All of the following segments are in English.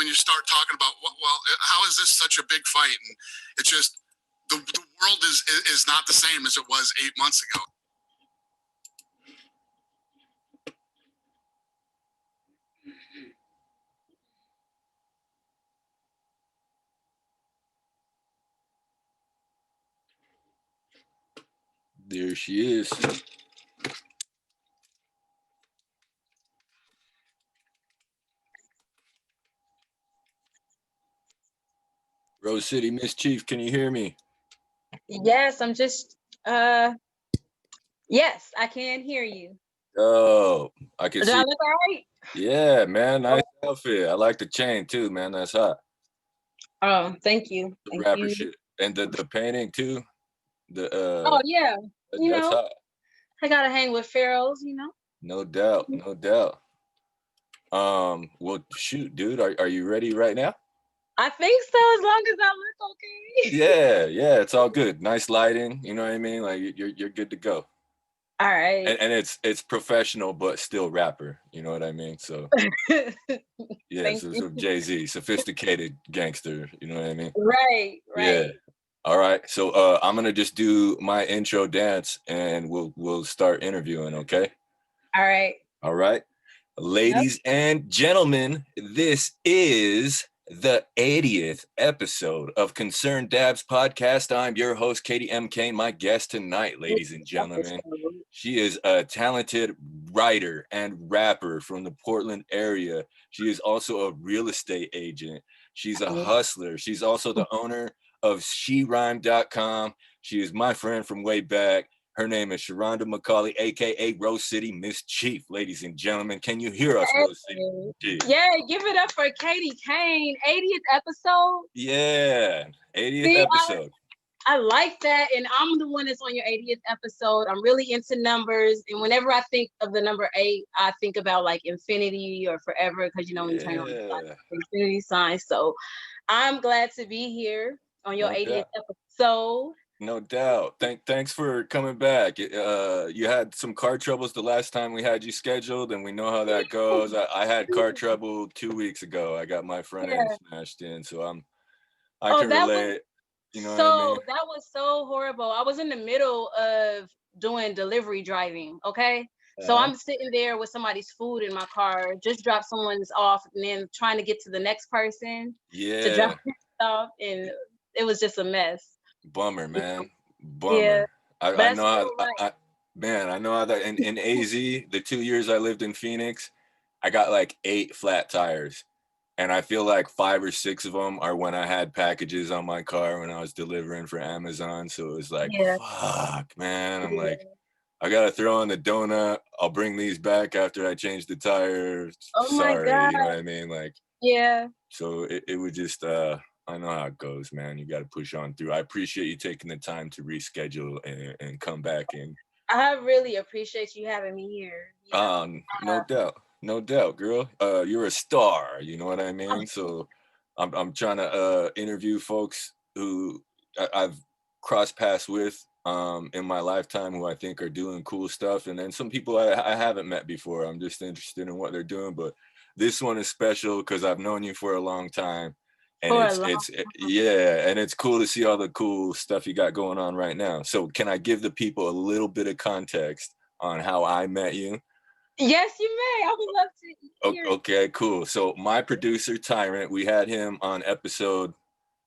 when you start talking about, well, how is this such a big fight? And it's just the world is not the same as it was 8 months ago. There she is. Rose City Miss Chief, can you hear me? Yes, I'm just yes, I can hear you. Oh, I can see. I look all right? Yeah, man, nice outfit. I like the chain too, man. That's hot. Oh, thank you. The Thank rapper you. shit. And the painting too. Oh yeah. That's hot. I gotta hang with pharaohs, No doubt, no doubt. Well, shoot, dude, are you ready right now? I think so, as long as I look okay. Yeah, it's all good. Nice lighting, you know what I mean? Like you're good to go. All right. And it's professional, but still rapper. You know what I mean? So yeah, so Jay-Z, sophisticated gangster. You know what I mean? Right. Yeah. All right. So I'm gonna just do my intro dance, and we'll start interviewing. Okay. All right. Ladies and gentlemen, this is the 80th episode of Concerned Dabs podcast. I'm your host, Katie M. Kane. My guest tonight, ladies and gentlemen, she is a talented writer and rapper from the Portland area. She is also a real estate agent. She's a hustler. She's also the owner of SheRhyme.com. She is my friend from way back. Her name is Sharonda McCauley, aka Rose City Miss Chief. Ladies and gentlemen, can you hear us, Rose City? Yeah, give it up for Katie Kane. 80th episode. Yeah, 80th episode. I like that, and I'm the one that's on your 80th episode. I'm really into numbers, and whenever I think of the number 8, I think about like infinity or forever, because when you turn on the infinity sign. So I'm glad to be here on your 80th episode. No doubt. Thanks for coming back. You had some car troubles the last time we had you scheduled, and we know how that goes. I had car trouble 2 weeks ago. I got my front end smashed in, so I can relate. You know what I mean? That was so horrible. I was in the middle of doing delivery driving. Okay. So I'm sitting there with somebody's food in my car, just dropped someone's off, and then trying to get to the next person to drop off, and it was just a mess. Bummer, man. Bummer. Yeah. I know how, I know how that in AZ, the 2 years I lived in Phoenix, I got like 8 flat tires. And I feel like 5 or 6 of them are when I had packages on my car when I was delivering for Amazon. So it was like, fuck, man. I'm like, I got to throw in the donut. I'll bring these back after I change the tires. Sorry, you know what I mean? Like, so it would just, I know how it goes, man. You got to push on through. I appreciate you taking the time to reschedule and come back in. I really appreciate you having me here. No doubt, girl. You're a star. You know what I mean? So I'm trying to interview folks who I've crossed paths with in my lifetime who I think are doing cool stuff. And then some people I haven't met before. I'm just interested in what they're doing. But this one is special because I've known you for a long time. And it's cool to see all the cool stuff you got going on right now. So can I give the people a little bit of context on how I met you? Yes, you may. I would love to hear. Okay, cool. So my producer, Tyrant, we had him on episode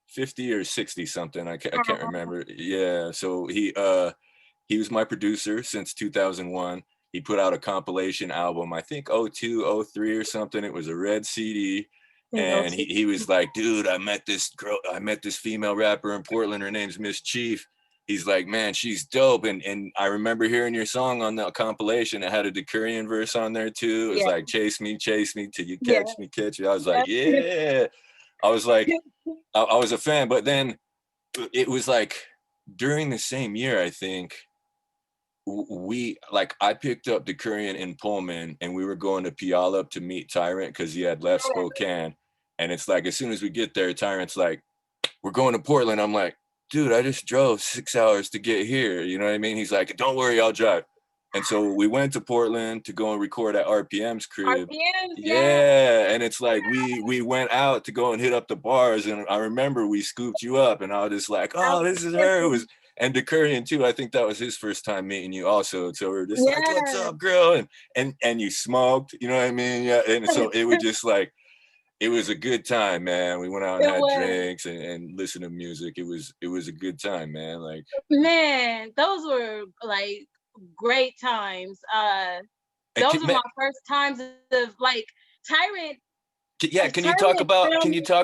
50 or 60 something. I can't remember. Yeah. So he was my producer since 2001. He put out a compilation album, I think 02, 03 or something. It was a red CD. And he was like, dude, I met this female rapper in Portland. Her name's Miss Chief. He's like, man, she's dope. And I remember hearing your song on that compilation. It had a Decurion verse on there too. It was like, chase me till you catch me, catch you. I was like, yeah. I was like, I was a fan. But then it was like during the same year, I think, I picked up Decurion in Pullman and we were going to Puyallup to meet Tyrant because he had left Spokane. And it's like, as soon as we get there, Tyrant's like, we're going to Portland. I'm like, dude, I just drove 6 hours to get here. You know what I mean? He's like, don't worry, I'll drive. And so we went to Portland to go and record at RPM's crib. RPMs, Yeah, and it's like we went out to go and hit up the bars, and I remember we scooped you up, and I was just like, oh, this is her. It was and DeCurian too. I think that was his first time meeting you also. So we are just like, what's up, girl? And you smoked, you know what I mean? Yeah. And so it was just like, it was a good time, man. We went out and had drinks and listened to music. It was a good time, man. Like, man, those were like great times. Those were my first times of like Tyrant. Yeah, can you talk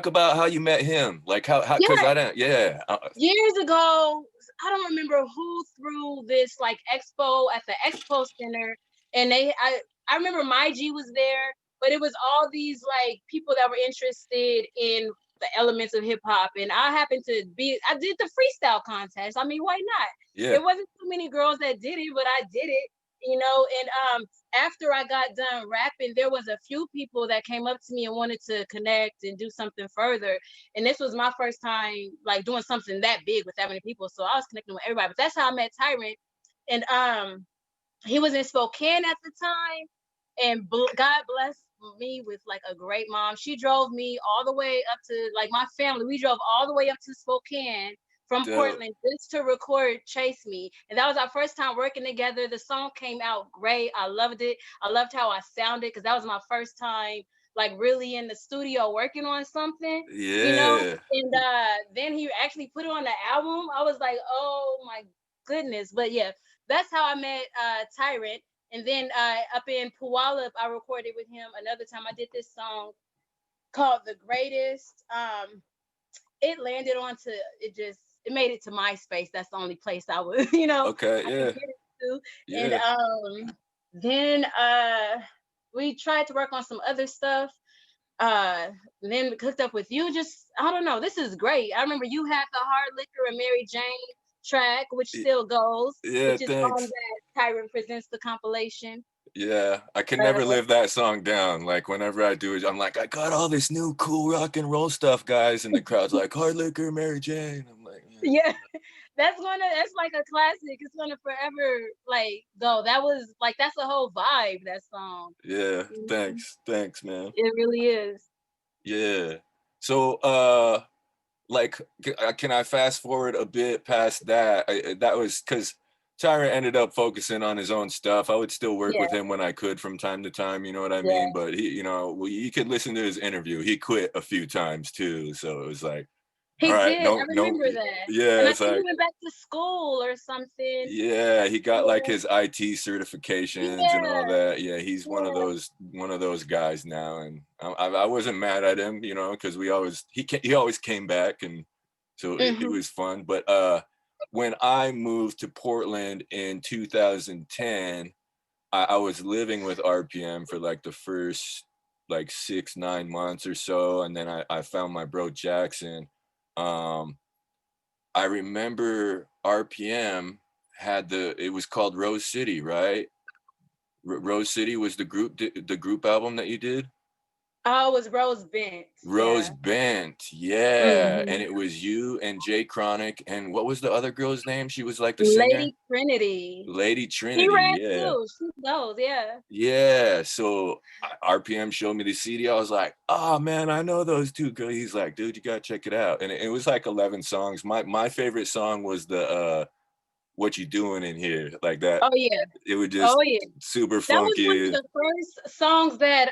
about how you met him? Like how because I don't years ago, I don't remember who threw this like expo at the expo center, and I remember My G was there, but it was all these like people that were interested in the elements of hip hop, and I happened to I did the freestyle contest. I mean, why not? Yeah. It wasn't too many girls that did it, but I did it, you know. And after I got done rapping, there was a few people that came up to me and wanted to connect and do something further. And this was my first time like doing something that big with that many people. So I was connecting with everybody. But that's how I met Tyrant. And he was in Spokane at the time. And God bless me with like a great mom. She drove me all the way up to like my family. We drove all the way up to Spokane from Portland just to record Chase Me. And that was our first time working together. The song came out great. I loved it. I loved how I sounded because that was my first time like really in the studio working on something. Yeah. You know? And then he actually put it on the album. I was like, oh my goodness. But yeah, that's how I met Tyrant. And then up in Puyallup, I recorded with him another time. I did this song called The Greatest. It landed onto it made it to MySpace. That's the only place I would, you know. Okay, yeah. Yeah. And then we tried to work on some other stuff. Then we hooked up with you. Just I don't know. This is great. I remember you had the Hard Liquor and Mary Jane track, which still goes. Yeah, which is on that Tyrant Presents the compilation. Yeah, I can never live that song down. Like whenever I do it, I'm like, I got all this new cool rock and roll stuff, guys, and the crowd's like, Hard Liquor, Mary Jane. I'm like, yeah, that's like a classic. It's gonna forever like go. That was like that's a whole vibe. That song. Yeah, thanks, man. It really is. Yeah. So, like, can I fast forward a bit past that? That was because Tyrant ended up focusing on his own stuff. I would still work with him when I could from time to time, you know what I mean? But he, you know, you could listen to his interview. He quit a few times too. So it was like, he did. I remember that. Yeah. And I think he went back to school or something. Yeah, he got like his IT certifications and all that. Yeah, he's one of those guys now. And I wasn't mad at him, you know, because he always came back, and so it was fun. But when I moved to Portland in 2010, I was living with RPM for like the first like 6-9 months or so, and then I found my bro Jackson. I remember RPM had it was called Rose City, right? Rose City was the group album that you did? Oh, it was Rose Bent. Rose Bent, yeah. And it was you and Jay Chronic, and what was the other girl's name? She was like the singer? Lady Trinity. Lady Trinity, she ran yeah. Too. She goes, yeah. Yeah, so RPM showed me the CD. I was like, oh man, I know those two girls. He's like, dude, you gotta check it out. And it was like 11 songs. My favorite song was the What You Doing in Here, like that. Oh yeah. It was just super funky. That was one of the first songs that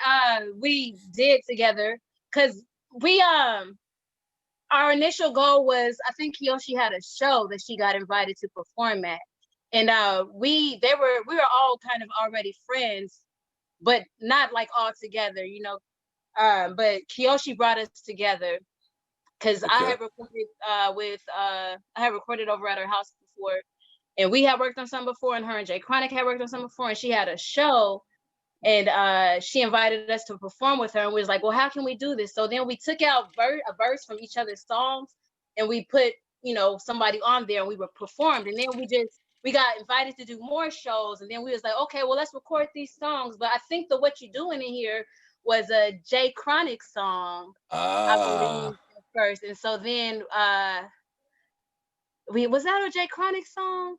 we did together, because we our initial goal was, I think Kiyoshi had a show that she got invited to perform at. And we were all kind of already friends, but not like all together, you know. But Kiyoshi brought us together because I had recorded I had recorded over at her house before, and we had worked on something before, and her and Jay Chronic had worked on something before, and she had a show, and she invited us to perform with her, and we was like, well, how can we do this? So then we took out a verse from each other's songs, and we put, you know, somebody on there, and we were performed, and then we got invited to do more shows, and then we was like, okay, well, let's record these songs. But I think the What You Doing in Here was a Jay Chronic song, I believe, at first. And so then was that a Jay Chronic song?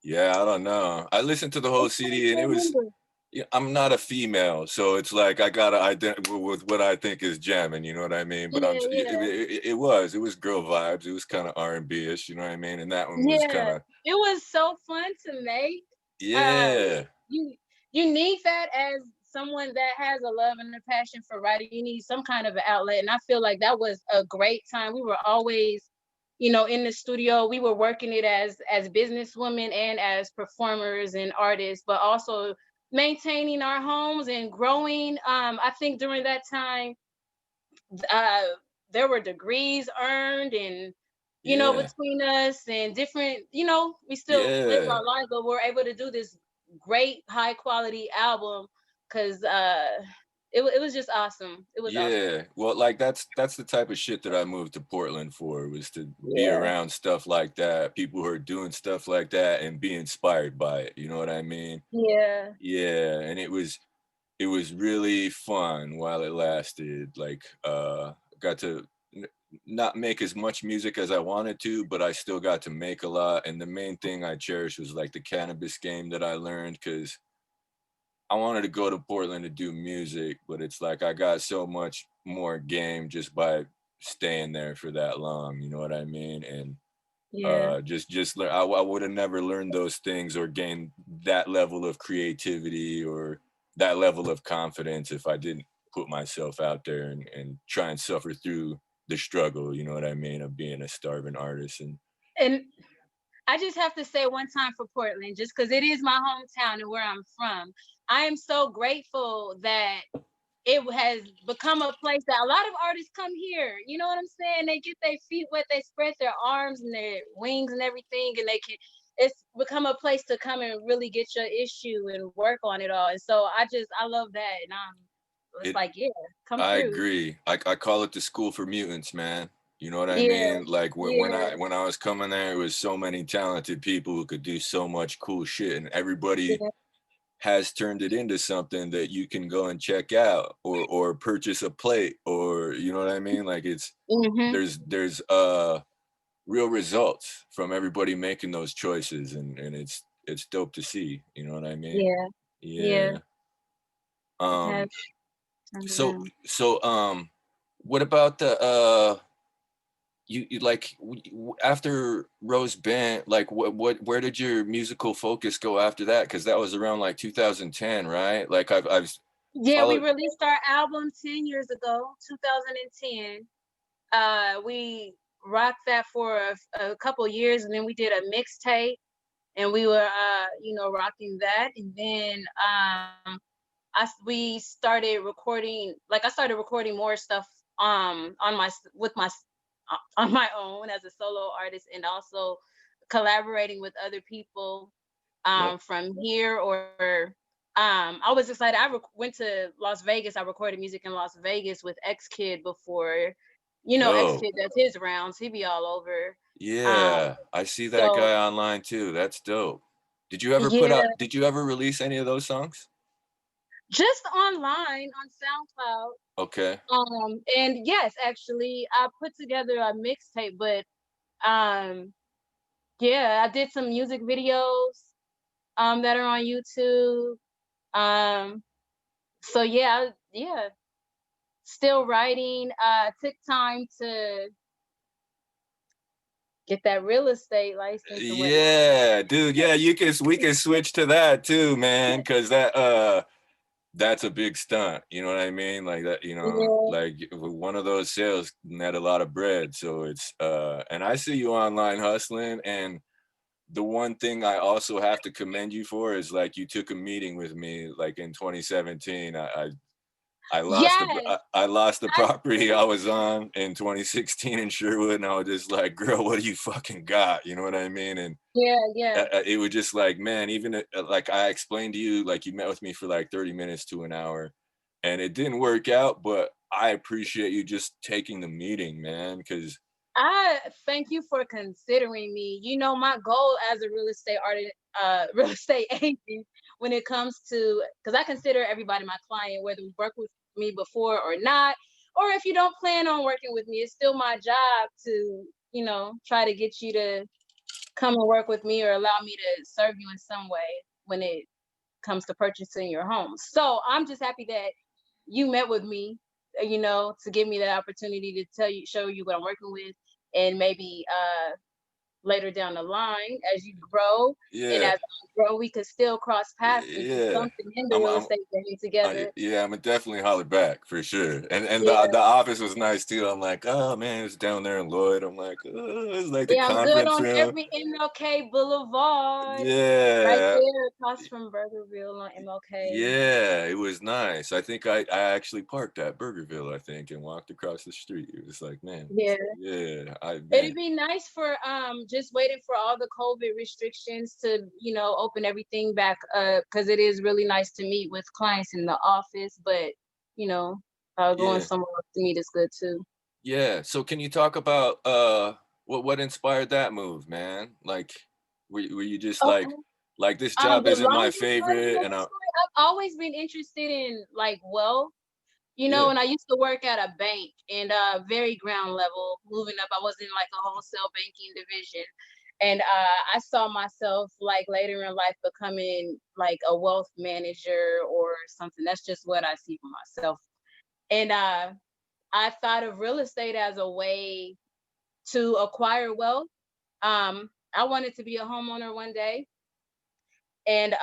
Yeah, I don't know. I listened to the whole It's hard CD, to and it was. remember. Yeah, I'm not a female, so it's like I gotta identify with what I think is jamming. You know what I mean? But Yeah, yeah, it was girl vibes. It was kind of R&B-ish. You know what I mean? And that one was kind yeah. of It was so fun to make. Uh, yeah, you you need that as someone that has a love and a passion for writing. You need some kind of an outlet, and I feel like that was a great time. We were always, in the studio. We were working it as businesswomen and as performers and artists, but also maintaining our homes and growing. I think during that time, uh, there were degrees earned and yeah, between us and different, we still live yeah. our lives, but we're able to do this great high quality album because it was just awesome. It was awesome. Yeah, well, like that's the type of shit that I moved to Portland for, was to be Yeah, around stuff like that, people who are doing stuff like that and be inspired by it. You know what I mean? yeah, Yeah, and it was really fun while it lasted. Like, got to not make as much music as I wanted to, but I still got to make a lot. And the main thing I cherished was like the cannabis game that I learned, because I wanted to go to Portland to do music, but it's like I got so much more game just by staying there for that long. You know what I mean? And yeah, just learn. I would have never learned those things or gained that level of creativity or that level of confidence if I didn't put myself out there and try and suffer through the struggle. You know what I mean, of being a starving artist. And and I just have to say one time for Portland, just because it is my hometown and where I'm from. I am so grateful that it has become a place that a lot of artists come here. You know what I'm saying? They get their feet wet, they spread their arms and their wings and everything, and it's become a place to come and really get your issue and work on it all. And so I love that. And it's it, like, yeah, come I through. agree. I call it the school for mutants, man. You know what I Yeah, mean? Like yeah, when I was coming there, it was so many talented people who could do so much cool shit, and everybody yeah. has turned it into something that you can go and check out or purchase a plate, or you know what I mean? Like Hmm. there's real results from everybody making those choices, and it's dope to see, you know what I mean? Yeah, yeah. Yeah. It has Um turned so around. so what about the you like after Rose Band, like what where did your musical focus go after that? Because that was around like 2010, right? Like I've Yeah, we followed. released our album 10 years ago, 2010. We rocked that for a couple years, and then we did a mixtape, and we were, rocking that. And then we started recording, like I started recording more stuff on my with my on my own as a solo artist, and also collaborating with other people Yep. from here. Or I was excited. Went to Las Vegas. I recorded music in Las Vegas with X Kid before. X Dope. Kid does his rounds. He be all over. Yeah, I see that So guy online too. That's dope. yeah, Did you ever release any of those songs? just online on SoundCloud. Okay. And yes, actually, I put together a mixtape, but um, yeah, I did some music videos that are on YouTube. Um, so yeah, still writing. Took time to get that real estate license and whatnot. Yeah, dude. Yeah, we can switch to that too, man, because that's a big stunt. You know what I mean? Like that, Yeah, like one of those sales net a lot of bread. So it's and I see you online hustling. And the one thing I also have to commend you for is like you took a meeting with me like in 2017. yes, I lost the I property I was on in 2016 in Sherwood, and I was just like, girl, what do you fucking got? You know what I mean? And yeah, yeah. it was just like, man, even like I explained to you, like you met with me for like 30 minutes to an hour, and it didn't work out, but I appreciate you just taking the meeting, man, because I thank you for considering me. My goal as a real estate artist, real estate agent, when it comes to, because I consider everybody my client, whether you work with me before or not, or if you don't plan on working with me, it's still my job to, try to get you to come and work with me or allow me to serve you in some way when it comes to purchasing your home. So I'm just happy that you met with me, to give me that opportunity to show you what I'm working with, and maybe later down the line as you grow and Yeah. as I grow, we could still cross paths and do Yeah. something in the real estate game together. Yeah, I'm gonna definitely holler back for sure. And Yeah, the office was nice too. I'm like, oh man, it's down there in Lloyd. I'm like, oh, it's like the yeah, I'm good conference on room. every MLK Boulevard, right Yeah. there across from Burgerville on MLK. Yeah, it was nice. I think I actually parked at Burgerville, I think, and walked across the street. It was like, man, Yeah. yeah, It'd man, be nice for just waiting for all the COVID restrictions to, open everything back up, because it is really nice to meet with clients in the office, but you know, going yeah, somewhere else to meet is good too. yeah. So can you talk about what inspired that move, man? Like, were you just Okay. like this job The isn't my longest version favorite, of and the I story, I've always been interested in like wealth, yeah, and I used to work at a bank and very ground level, moving up. I was in like a wholesale banking division. And I saw myself like later in life becoming like a wealth manager or something. That's just what I see for myself. And I thought of real estate as a way to acquire wealth. I wanted to be a homeowner one day. And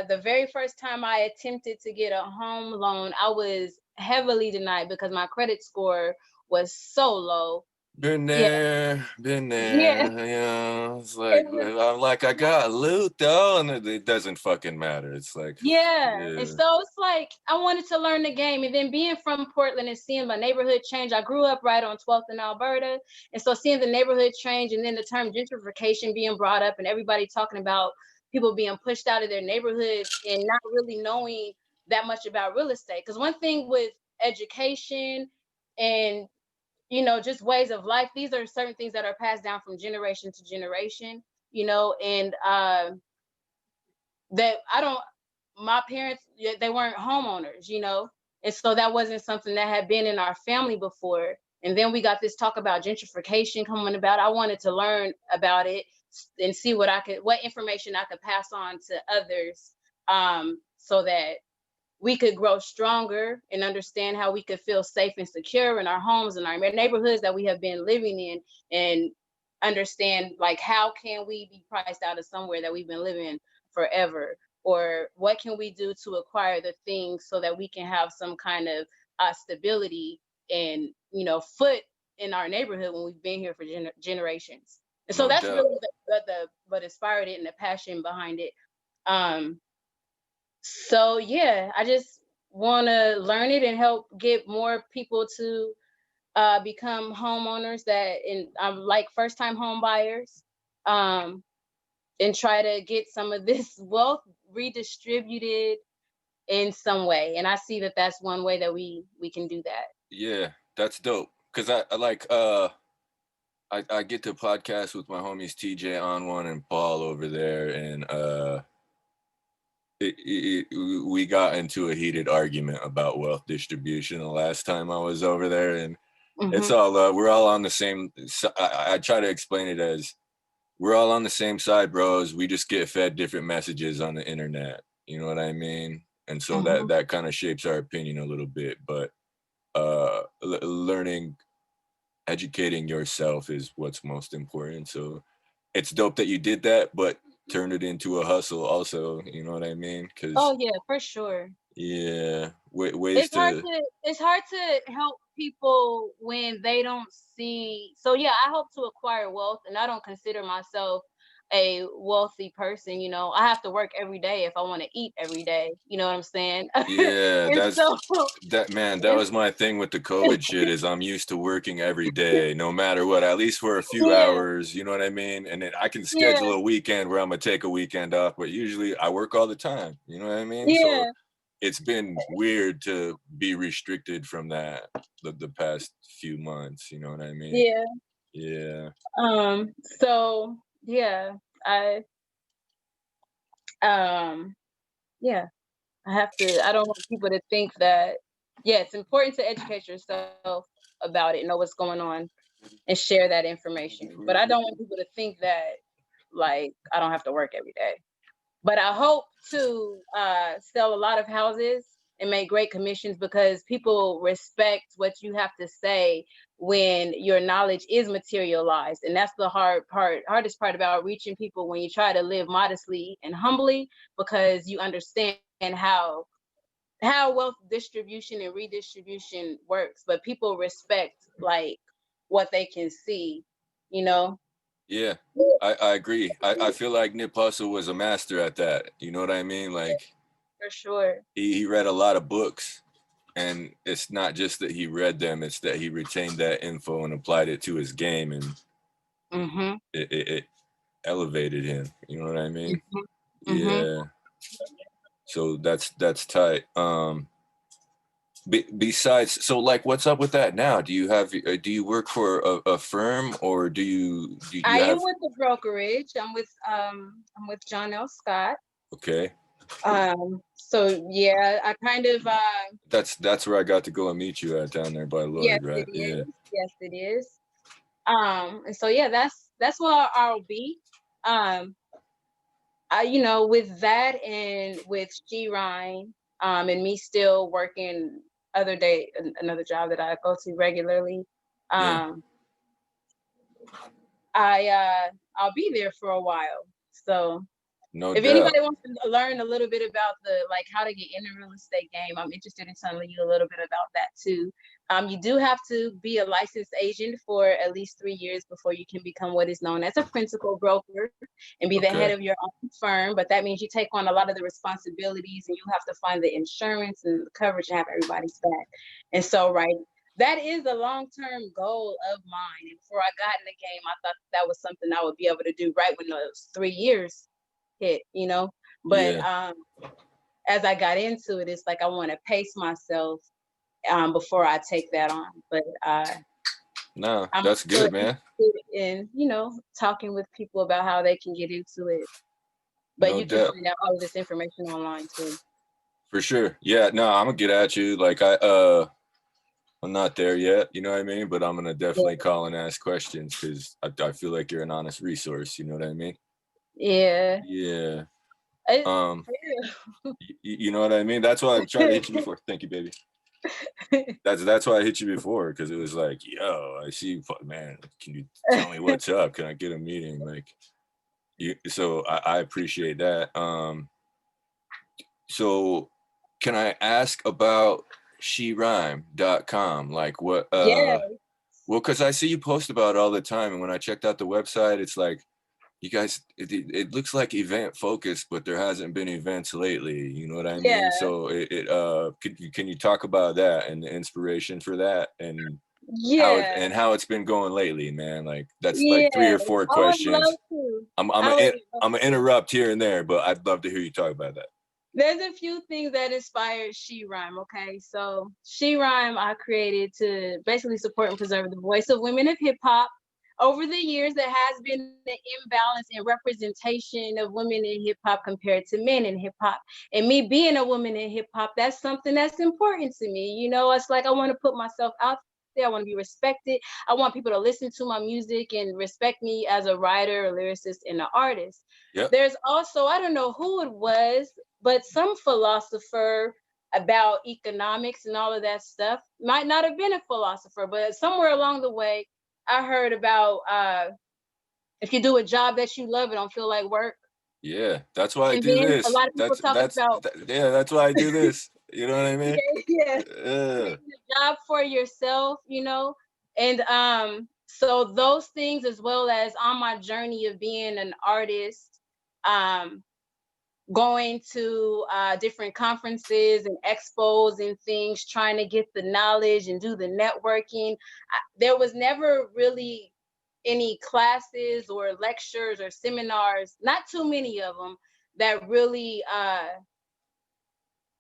the very first time I attempted to get a home loan, I was heavily denied because my credit score was so low. Yeah, been there, yeah, you know. It's it like was. I'm like I got loot though, and it doesn't fucking matter. It's like Yeah, and yeah, so it's like I wanted to learn the game, and then being from Portland and seeing my neighborhood change. I grew up right on 12th in Alberta, and so seeing the neighborhood change, and then the term gentrification being brought up, and everybody talking about people being pushed out of their neighborhoods and not really knowing that much about real estate. Because one thing with education and just ways of life, these are certain things that are passed down from generation to generation. And that I don't my parents, they weren't homeowners, and so that wasn't something that had been in our family before. And then we got this talk about gentrification coming about. I wanted to learn about it and see what information I could pass on to others, so that we could grow stronger and understand how we could feel safe and secure in our homes and our neighborhoods that we have been living in, and understand like how can we be priced out of somewhere that we've been living forever, or what can we do to acquire the things so that we can have some kind of stability and foot in our neighborhood when we've been here for generations. And so no that's doubt. really the what inspired it and the passion behind it. um so yeah, I just want to learn it and help get more people to become homeowners that and like first time home buyers, um, and try to get some of this wealth redistributed in some way. And I see that that's one way that we can do that. Yeah, that's dope. Cause I like I get to podcast with my homies TJ on one and Paul over there, and we got into a heated argument about wealth distribution the last time I was over there, and it's Hmm. all we're all on the same. I try to explain it as we're all on the same side, bros. We just get fed different messages on the internet. You know what I mean? And so Hmm. that kind of shapes our opinion a little bit. But learning, educating yourself is what's most important. So it's dope that you did that, but turned it into a hustle also. You know what I mean? Because Oh yeah, for sure. yeah, ways It's hard to to it's hard to help people when they don't see. So yeah, I hope to acquire wealth, and I don't consider myself a wealthy person. I have to work every day if I want to eat every day. You know what I'm saying? yeah, And that's so that man, that and, was my thing with the COVID shit is I'm used to working every day, no matter what, at least for a few yeah, hours, you know what I mean? And then I can yeah, schedule a weekend where I'm gonna take a weekend off, but usually I work all the time, you know what I mean? So yeah, it's been weird to be restricted from that the past few months, you know what I mean? yeah. Yeah. So yeah, I um yeah, I don't want people to think that, yeah, it's important to educate yourself about it, know what's going on, and share that information. But I don't want people to think that like I don't have to work every day. But I hope to sell a lot of houses and make great commissions, because people respect what you have to say when your knowledge is materialized. And that's the hardest part about reaching people, when you try to live modestly and humbly, because you understand how wealth distribution and redistribution works. But people respect like what they can see, you know? Yeah, I agree. I feel like Nip Hussle was a master at that. You know what I mean? Like For sure. he read a lot of books, and it's not just that he read them, it's that he retained that info and applied it to his game, and Mm-hmm. it elevated him. You know what I mean? Mm-hmm. Mm-hmm. Yeah. So that's tight. Besides, so like, what's up with that now? Do you work for a firm, or do you I have? am with the brokerage. I'm with John L. Scott. Okay. So yeah, I kind of That's where I got to go and meet you at, down there by yes, Lloyd, right? it Yeah. is. Yes, it is. And so yeah, that's where I'll be. With that and with She Rhyme, and me still working another job that I go to regularly. Yeah. I'll be there for a while. So No if doubt. anybody wants to learn a little bit about how to get in the real estate game, I'm interested in telling you a little bit about that too. You do have to be a licensed agent for at least 3 years before you can become what is known as a principal broker and be the head Okay. of your own firm. But that means you take on a lot of the responsibilities, and you have to find the insurance and the coverage and have everybody's back. And so, right, that is a long-term goal of mine. And before I got in the game, I thought that was something I would be able to do right when those 3 years hit, but Yeah. as I got into it, it's like I want to pace myself before I take that on. But No, I'm that's still good, man. interested in talking with people about how they can get into it. But No you can doubt. find out all of this information online too. For sure. Yeah, no, I'm gonna get at you. Like I'm not there yet, you know what I mean? But I'm gonna definitely call and ask questions, because I feel like you're an honest resource, you know what I mean? Yeah. Yeah. It- You know what I mean? That's why I tried to hit you before. Thank you, baby. That's why I hit you before, because it was like, yo, I see you, man. Can you tell me what's up? Can I get a meeting? Like, so I appreciate that. So can I ask about sherhyme.com? Like what? yeah. Well, because I see you post about it all the time, and when I checked out the website, it's like, you guys, it looks like event focused, but there hasn't been events lately. You know what I Yeah. mean? So can you talk about that and the inspiration for that, and Yeah. how it's been going lately, man? Like, that's like 3 Yeah. or 4 I would love questions. to. I'm I would love gonna to. interrupt here and there, but I'd love to hear you talk about that. There's a few things that inspired She Rhyme. Okay, so She Rhyme I created to basically support and preserve the voice of women of hip hop. Over the years, there has been an imbalance in representation of women in hip hop compared to men in hip hop. And me being a woman in hip hop, that's something that's important to me. It's like I want to put myself out there. I want to be respected. I want people to listen to my music and respect me as a writer, a lyricist, and an artist. Yep. There's also, I don't know who it was, but some philosopher about economics and all of that stuff, might not have been a philosopher, but somewhere along the way, I heard about if you do a job that you love, it don't feel like work. Yeah, that's why I And do then a this. lot of people talk about Yeah, that's why I do this. You know what I mean? yeah, Yeah. making a job for yourself, and so those things, as well as on my journey of being an artist, going to different conferences and expos and things, trying to get the knowledge and do the networking. There was never really any classes or lectures or seminars, not too many of them, that really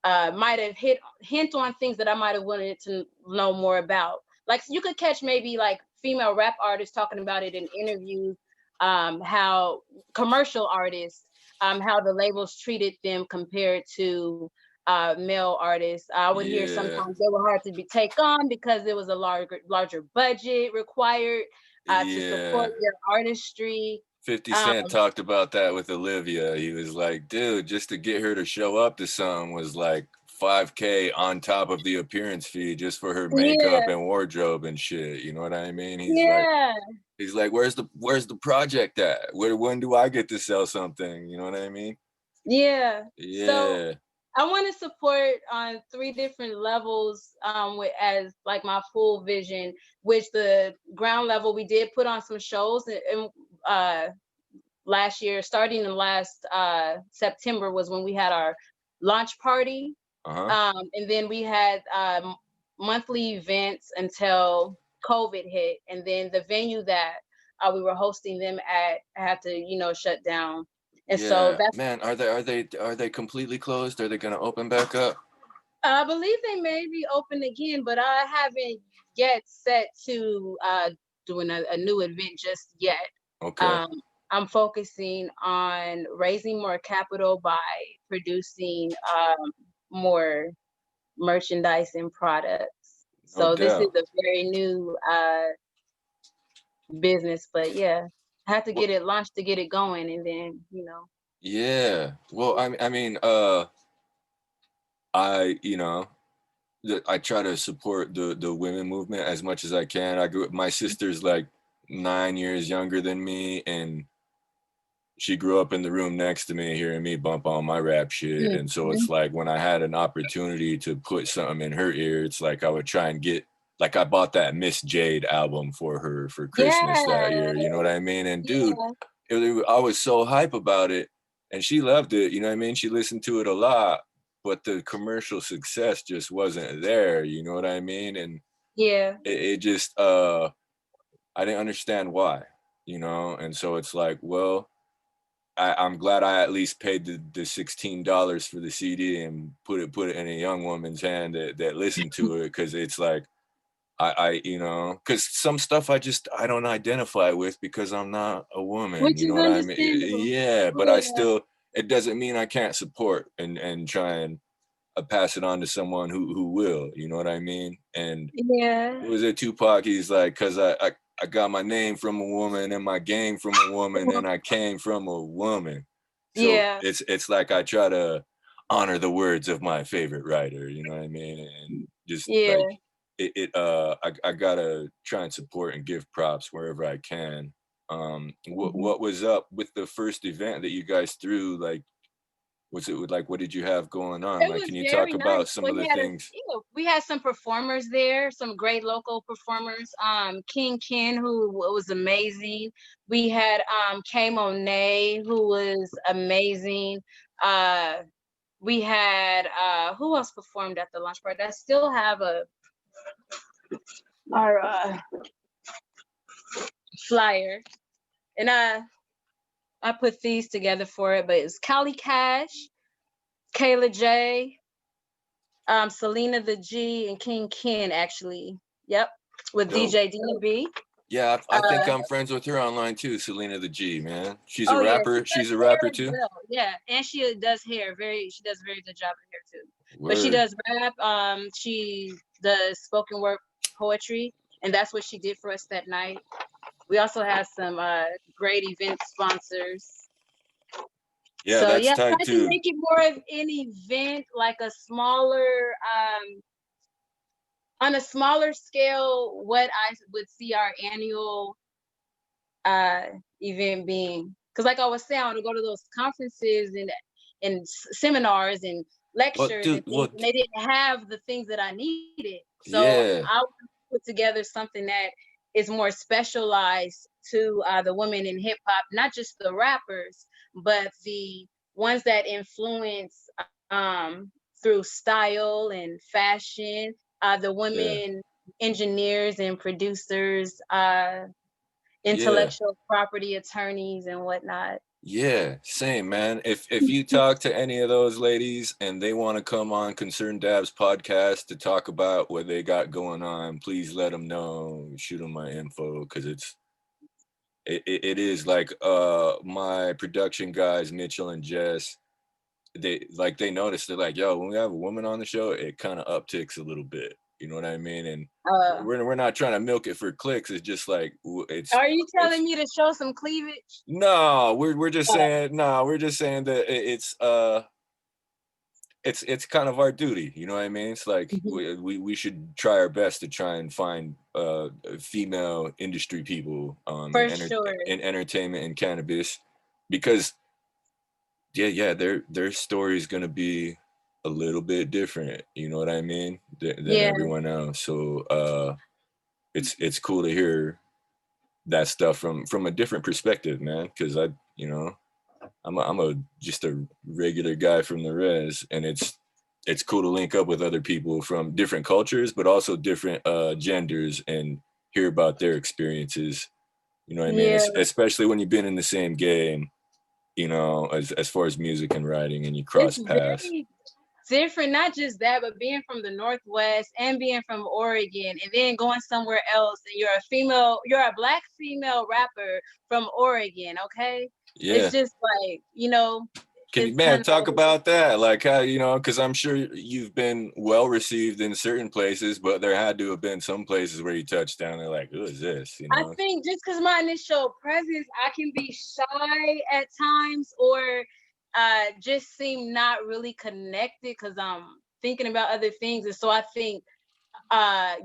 might have hint on things that I might have wanted to know more about. Like, you could catch maybe like female rap artists talking about it in interviews, how commercial artists, how the labels treated them compared to male artists. I would hear Yeah. sometimes they were hard to take on because there was a larger budget required to Yeah. support your artistry. 50 Um, Cent talked about that with Olivia. He was like, dude, just to get her to show up to something was like 5K on top of the appearance fee just for her makeup yeah, and wardrobe and shit. You know what I mean? yeah, He's like, where's the project at? When do I get to sell something? You know what I mean? yeah. So Yeah. I want to support on three different levels with as like my full vision, which the ground level we did put on some shows and last year, starting in last September was when we had our launch party. Uh-huh. And then we had monthly events until COVID hit. And then the venue that we were hosting them at had to, shut down. And so Yeah. that's, Man, are they completely closed? Are they gonna open back up? I believe they may be open again, but I haven't yet set to doing a new event just yet. Okay. Um, I'm focusing on raising more capital by producing more merchandise and products. No So this is doubt. a very new business, but yeah, I have to Well, get it launched to get it going, and then yeah. Well, I mean, I, I try to support the women movement as much as I can. My sister's like 9 years younger than me, and she grew up in the room next to me, hearing me bump on my rap shit. And so it's Mhm. like when I had an opportunity to put something in her ear, it's like I would try and get, like, I bought that Miss Jade album for her for Christmas that Yeah, year. You know what I mean? And dude, yeah, I was so hype about it, and she loved it. You know what I mean? She listened to it a lot, but the commercial success just wasn't there. You know what I mean? And yeah, it just, I didn't understand why. And so it's like, well, I'm glad I at least paid the $16 for the CD and put it in a young woman's hand that listened to it, because it's like because some stuff I don't identify with because I'm not a woman. which You know is what I mean? understandable. Yeah, but Yeah, it doesn't mean I can't support and try and pass it on to someone who will. You know what I mean? And yeah, what was it, Tupac? He's like, cause I got my name from a woman and my game from a woman and I came from a woman. So yeah, it's like I try to honor the words of my favorite writer, you know what I mean? And just like yeah. I gotta try and support and give props wherever I can. Mhm. What was up with the first event that you guys threw? Like, was it like, what did you have going on? It Like, was can you talk very nice. about some Well, of the you had things? we had some performers there, some great local performers. King Ken, who was amazing. We had Kay Monet, who was amazing. Uh, we had who else performed at the lunch party? I still have our flyer, and I put these together for it. But it's Callie Cash, Kayla J, Selena the G, and King Ken actually. Yep, with Dope. DJ DB. Yeah, I think Uh, I'm friends with her online too, Selena the G, man. She's a oh yeah, she rapper. does She's a hair rapper as too. well. Yeah, and she does hair. She does a very good job of hair too. But she Word. does rap. She does spoken word poetry, and that's what she did for us that night. We also have some great event sponsors. Yeah, So that's yeah, tight try to too. make it more of an event, like a smaller on a smaller scale, what I would see our annual uh event being. Because like I was saying, I want to go to those conferences and seminars and Well, lectures and dude, things, and they didn't have the things that I needed. So yeah, I want to put together something that is more specialized to the women in hip hop, not just the rappers, but the ones that influence um through style and fashion, the yeah, women engineers and producers, yeah, intellectual property attorneys and whatnot. yeah. Same, man. If you talk to any of those ladies and they want to come on Concerned Dabs podcast to talk about what they got going on, please let them know. Shoot them my info, because it is like my production guys, Mitchell and Jess. They noticed, they're like, yo, when we have a woman on the show, it kind of upticks a little bit. You know what I mean? And Uh, we're not trying to milk it for clicks. It's just like are you it's telling me to show some cleavage? no, we're just saying no, we're just saying that it's kind of our duty, you know what I mean? It's like Mhm. we should try our best to try and find female industry people For sure. in entertainment and cannabis, because yeah, their story is gonna be a little bit different, you know what I mean, than Yeah. everyone else. So it's cool to hear that stuff from a different perspective, man, because I, you know, I'm a just a regular guy from the res, and it's cool to link up with other people from different cultures, but also different genders, and hear about their experiences. You know what I mean? Yeah. Especially when you've been in the same game, you know, as far as music and writing, and you It's cross paths. very different, not just that, but being from the Northwest and being from Oregon and then going somewhere else and you're a black female rapper from Oregon, okay? It's Yeah. just like, you know, Can you, it's man, kind talk of about that? Like how, you know, because I'm sure you've been well received in certain places, but there had to have been some places where you touched down. They're like, who is this? You I know? think just because my initial presence, I can be shy at times or just seem not really connected because I'm thinking about other things. And so I think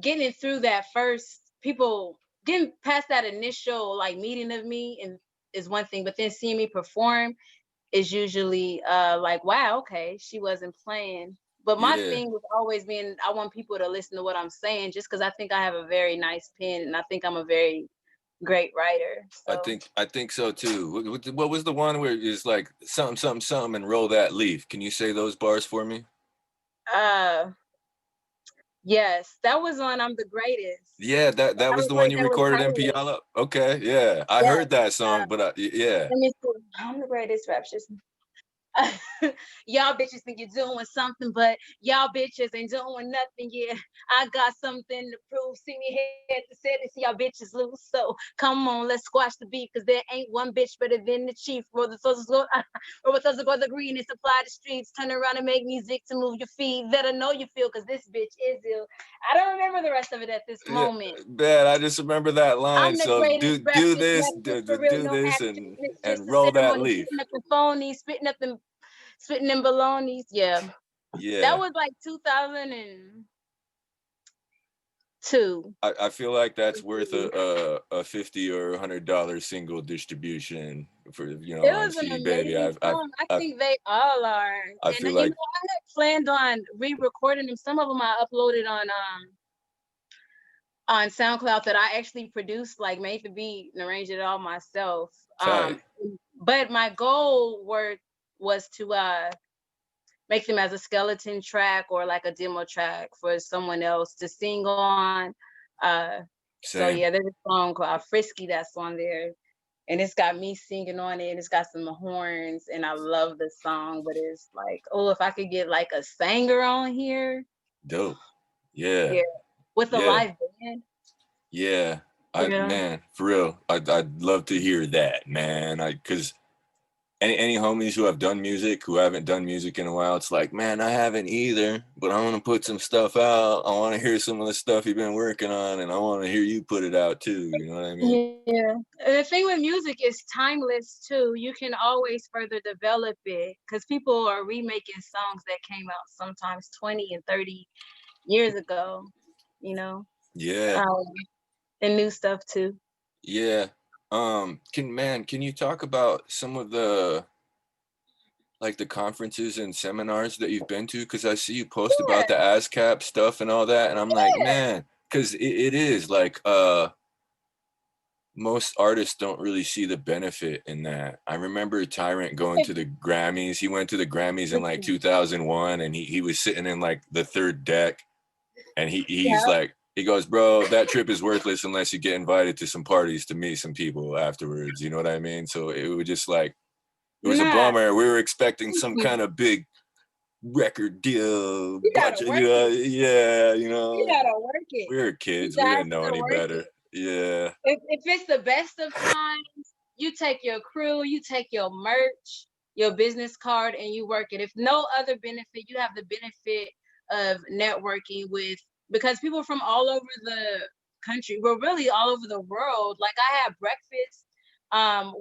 getting through that first, people getting past that initial like meeting of me and is one thing, but then seeing me perform is usually like, wow, okay, she wasn't playing. But my Yeah. thing was always being, I want people to listen to what I'm saying just because I think I have a very nice pen and I think I'm a very great writer. So I think so too. What was the one where it's like something something something and roll that leaf? Can you say those bars for me? uh yes, that was on I'm the Greatest. Yeah, that I was the one recorded you that with recorded in Tyler. Puyallup. Okay, yeah, I Yeah. heard that song, but yeah, Let me see. I'm the greatest rapture. Y'all bitches think you're doing something, but y'all bitches ain't doing nothing. Yeah, I got something to prove. See me head to set and see y'all bitches lose. So come on, let's squash the beat, cause there ain't one bitch better than the chief. Or with us go the green and supply the streets. Turn around and make music to move your feet. That I know you feel, cause this bitch is ill. I don't remember the rest of it at this yeah, moment. man. I just remember that line. I'm the So greatest rap do just this, never for real, do no this, action. It's just and a roll that ceremony, leaf. spitting up the phony, spitting them balonies. Yeah. That Yeah, was like 2002. I feel like that's worth a $50 or $100 single distribution for, you know, It on was an CD Baby. amazing song. I think they all are. I And feel you know, like I had planned on re-recording them. Some of them I uploaded on SoundCloud that I actually produced, like made the beat and arranged it all myself. tight. But my goal was to make them as a skeleton track or like a demo track for someone else to sing on. So Same. yeah, there's a song called Frisky that's on there. And it's got me singing on it and it's got some horns and I love the song, but it's like, oh, if I could get like a singer on here, Dope. Yeah. yeah, with a Yeah. live band. Yeah. Yeah. Man, for real. I'd love to hear that, man. Cause any homies who have done music, who haven't done music in a while, it's like, man, I haven't either, but I want to put some stuff out. I want to hear some of the stuff you've been working on, and I want to hear you put it out too. You know what I mean? Yeah. And the thing with music is timeless too. You can always further develop it because people are remaking songs that came out sometimes 20 and 30 years ago, you know, Yeah. um, and new stuff too. Yeah. Can you talk about some of the like the conferences and seminars that you've been to? Because I see you post Yeah. about the ASCAP stuff and all that, and I'm like, man, because it is like most artists don't really see the benefit in that. I remember Tyrant going to the Grammys. He went to the Grammys in like 2001, and he was sitting in like the third deck, and he's Yeah. like, he goes, bro, that trip is worthless unless you get invited to some parties to meet some people afterwards. You know what I mean? So it was just like, it was a Nah, bummer. We were expecting some kind of big record deal, you gotta budget. work it. Yeah, you You know, gotta work it. we were You kids. We guys didn't know gotta any work better. it. Yeah. If it's the best of times, you take your crew, you take your merch, your business card, and you work it. If no other benefit, you have the benefit of networking with because people from all over the country, well, really all over the world. Like I had breakfast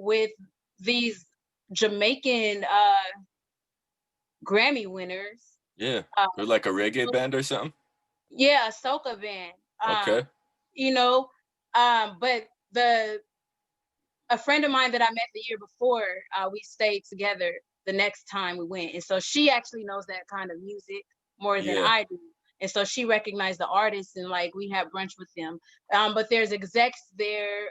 with these Jamaican Grammy winners. Yeah. Uh, Or like a reggae band or something. yeah, a soca band. Okay. You know, but a friend of mine that I met the year before, we stayed together the next time we went. And so she actually knows that kind of music more than Yeah. I do. And so she recognized the artists and like we had brunch with them. But there's execs there.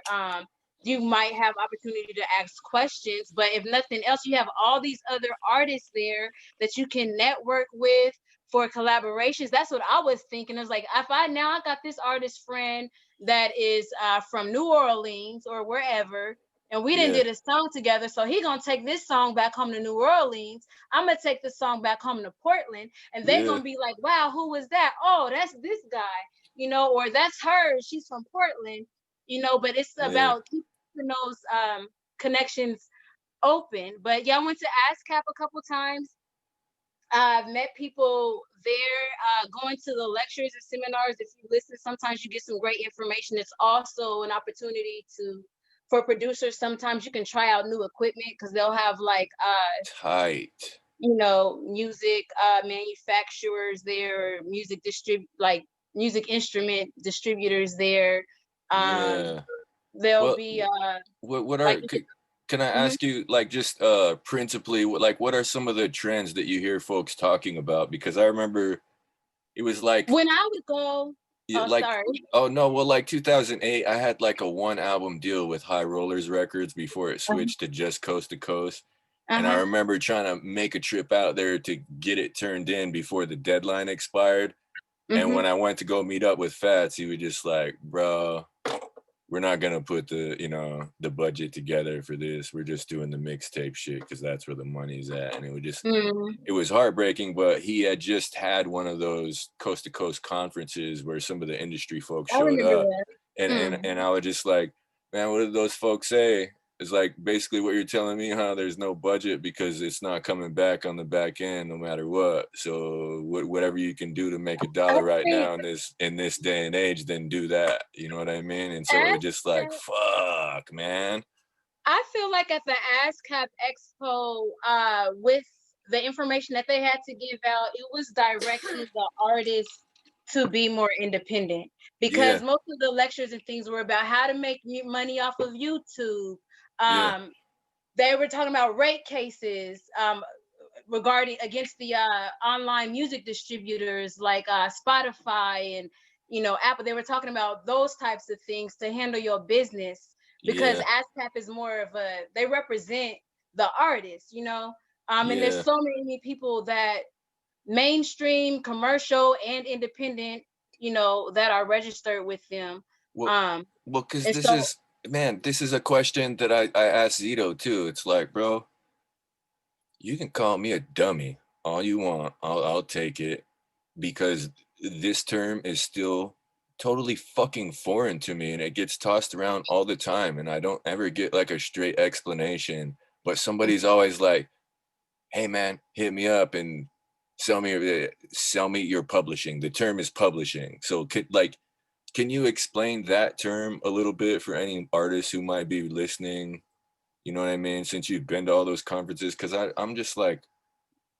You might have opportunity to ask questions, but if nothing else, you have all these other artists there that you can network with for collaborations. That's what I was thinking. It was like, if I got this artist friend that is from New Orleans or wherever, and we didn't Yeah. did a song together. So he gonna take this song back home to New Orleans. I'm gonna take the song back home to Portland, and they Yeah. gonna be like, "Wow, who was that? Oh, that's this guy, or that's her. She's from Portland, But it's Yeah. about keeping those connections open. But yeah, I went to ASCAP a couple times. I've met people there, going to the lectures and seminars. If you listen, sometimes you get some great information. It's also an opportunity for producers. Sometimes you can try out new equipment because they'll have like Tight. music manufacturers there, music instrument distributors there. Yeah. There'll Well, be what like are can I mhm. ask you like just principally what are some of the trends that you hear folks talking about? Because I remember it was like When I would go, yeah, oh like sorry. oh no, well like 2008 I had like a one album deal with High Rollers Records before it switched to just Coast to Coast. And I Uh-huh. remember trying to make a trip out there to get it turned in before the deadline expired. And Hmm. when I went to go meet up with Fats, he was just like, bro, we're not gonna put the budget together for this. We're just doing the mixtape shit because that's where the money's at. And Mm, it was heartbreaking, but he had just had one of those coast to coast conferences where some of the industry folks I showed remember up. that. And and Mm. and I was just like, man, what did those folks say? It's like basically what you're telling me, huh? There's no budget because it's not coming back on the back end no matter what. So whatever you can do to make a I dollar right think now in this day and age, then do that. You know what I mean? And so it was just like, ASCAP, fuck, man. I feel like at the ASCAP Expo, with the information that they had to give out, it was directing the artists to be more independent because Yeah, most of the lectures and things were about how to make money off of YouTube. yeah, Um, they were talking about rate cases, regarding against the online music distributors like Spotify and Apple. They were talking about those types of things to handle your business because yeah, ASCAP is more of they represent the artists, and there's yeah. so many people that mainstream, commercial, and independent, that are registered with them. Well, Um, well, because and this so is, man, this is a question that I asked Zito too. It's like, bro, you can call me a dummy all you want. I'll take it because this term is still totally fucking foreign to me and it gets tossed around all the time and I don't ever get like a straight explanation. But somebody's always like, hey man, hit me up and sell me your publishing. The term is publishing. So can you explain that term a little bit for any artists who might be listening? You know what I mean? Since you've been to all those conferences, because I'm just like,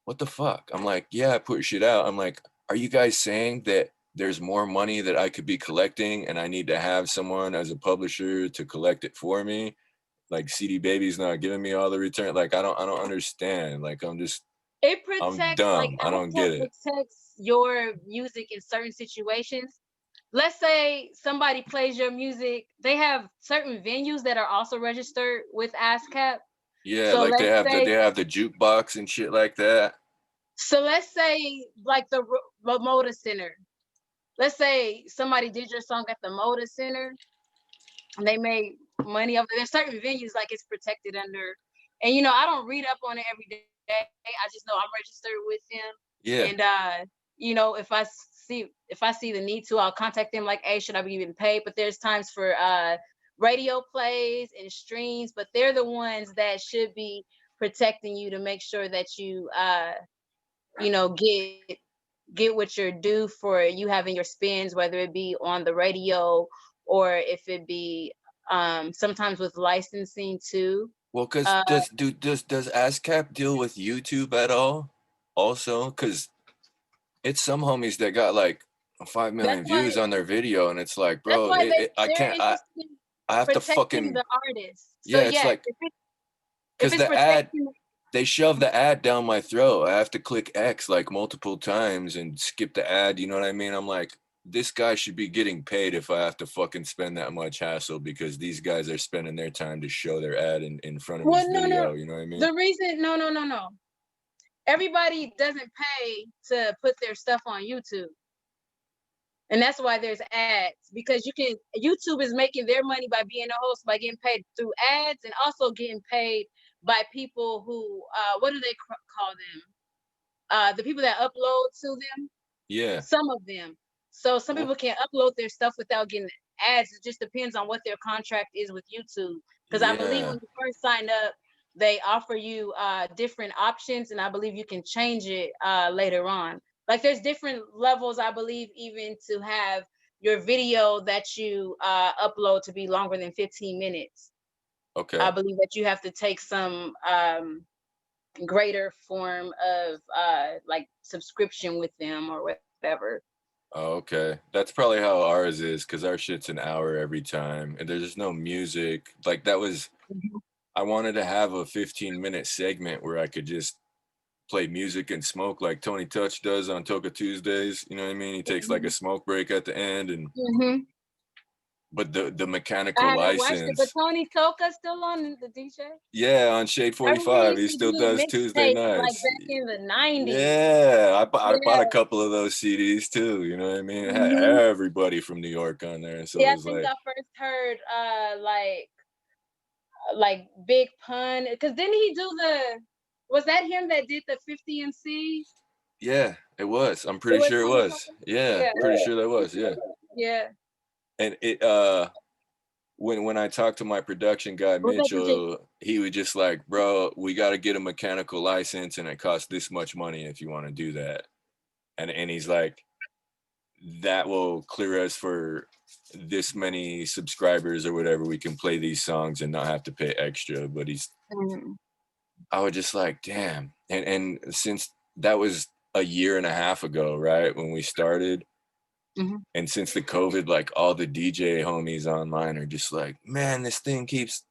what the fuck? I'm like, yeah, I put shit out. I'm like, are you guys saying that there's more money that I could be collecting and I need to have someone as a publisher to collect it for me? Like CD Baby's not giving me all the return. Like I don't understand. Like it I'm protects, like dumb. I don't ASCAP get it. protects your music in certain situations. Let's say somebody plays your music, they have certain venues that are also registered with ASCAP. Yeah, So like they let's have the say, they have the jukebox and shit like that. like the Moda Center. Let's say somebody did your song at the Moda Center and they made money off it. There's certain venues like it's protected under, and I don't read up on it every day. I just know I'm registered with them, Yeah. and if I see the need to, I'll contact them like, hey, should I be even paid? But there's times for radio plays and streams, but they're the ones that should be protecting you to make sure that you get get what you're due for you having your spins, whether it be on the radio or if it be sometimes with licensing too. Well, because Uh, does ASCAP deal with YouTube at all? Also, because it's some homies that got like 5 that's million why views on their video, and it's like, that's bro, why I they're can't, interested in I have to protecting fucking, the artist. So yeah, it's yes, like, if because it's the ad, protecting, they shove the ad down my throat. I have to click X like multiple times and skip the ad. You know what I mean? I'm like, this guy should be getting paid if I have to fucking spend that much hassle, because these guys are spending their time to show their ad in front of well, his no, no, video. You know what I mean? the reason, no. Everybody doesn't pay to put their stuff on YouTube. And that's why there's ads, because YouTube is making their money by being a host, by getting paid through ads, and also getting paid by people who, what do they call them? The people that upload to them, Yeah. some of them. So some Well, people can't upload their stuff without getting ads. It just depends on what their contract is with YouTube. Because I believe yeah. when you first sign up, they offer you different options, and I believe you can change it later on. Like there's different levels, I believe, even to have your video that you upload to be longer than 15 minutes. Okay. I believe that you have to take some greater form of like subscription with them or whatever. Oh, okay. That's probably how ours is, because our shit's an hour every time, and there's just no music. Like that was, Mhm. I wanted to have a 15-minute segment where I could just play music and smoke like Tony Touch does on Toka Tuesdays. You know what I mean? He takes like a smoke break at the end, and Mm-hmm. but the I mechanical haven't watched it, but license, Tony Toka still on the DJ. yeah, on Shade I remember he 45, used he to still do does Tuesday mixtapes like nights. back in the 90s. Yeah, I bought a Yeah. couple of those CDs too. You know what I mean? It had Hmm. everybody from New York on there, so it Yeah, I was think like, I first heard like Big Pun, because didn't he do was that him that did the 50 MC? yeah, it was. I'm It pretty was sure it Tony was. Toka? Yeah, Yeah. pretty sure that was. Yeah, Yeah. and it when I talked to my production guy Was that DJ? Mitchell, he was just like, bro, we got to get a mechanical license, and it costs this much money if you want to do that. And he's like, that will clear us for this many subscribers or whatever. We can play these songs and not have to pay extra. But I was just like, damn. And since that was a year and a half ago, right, when we started, Mhm. and since the COVID, like all the DJ homies online are just like, man, this thing keeps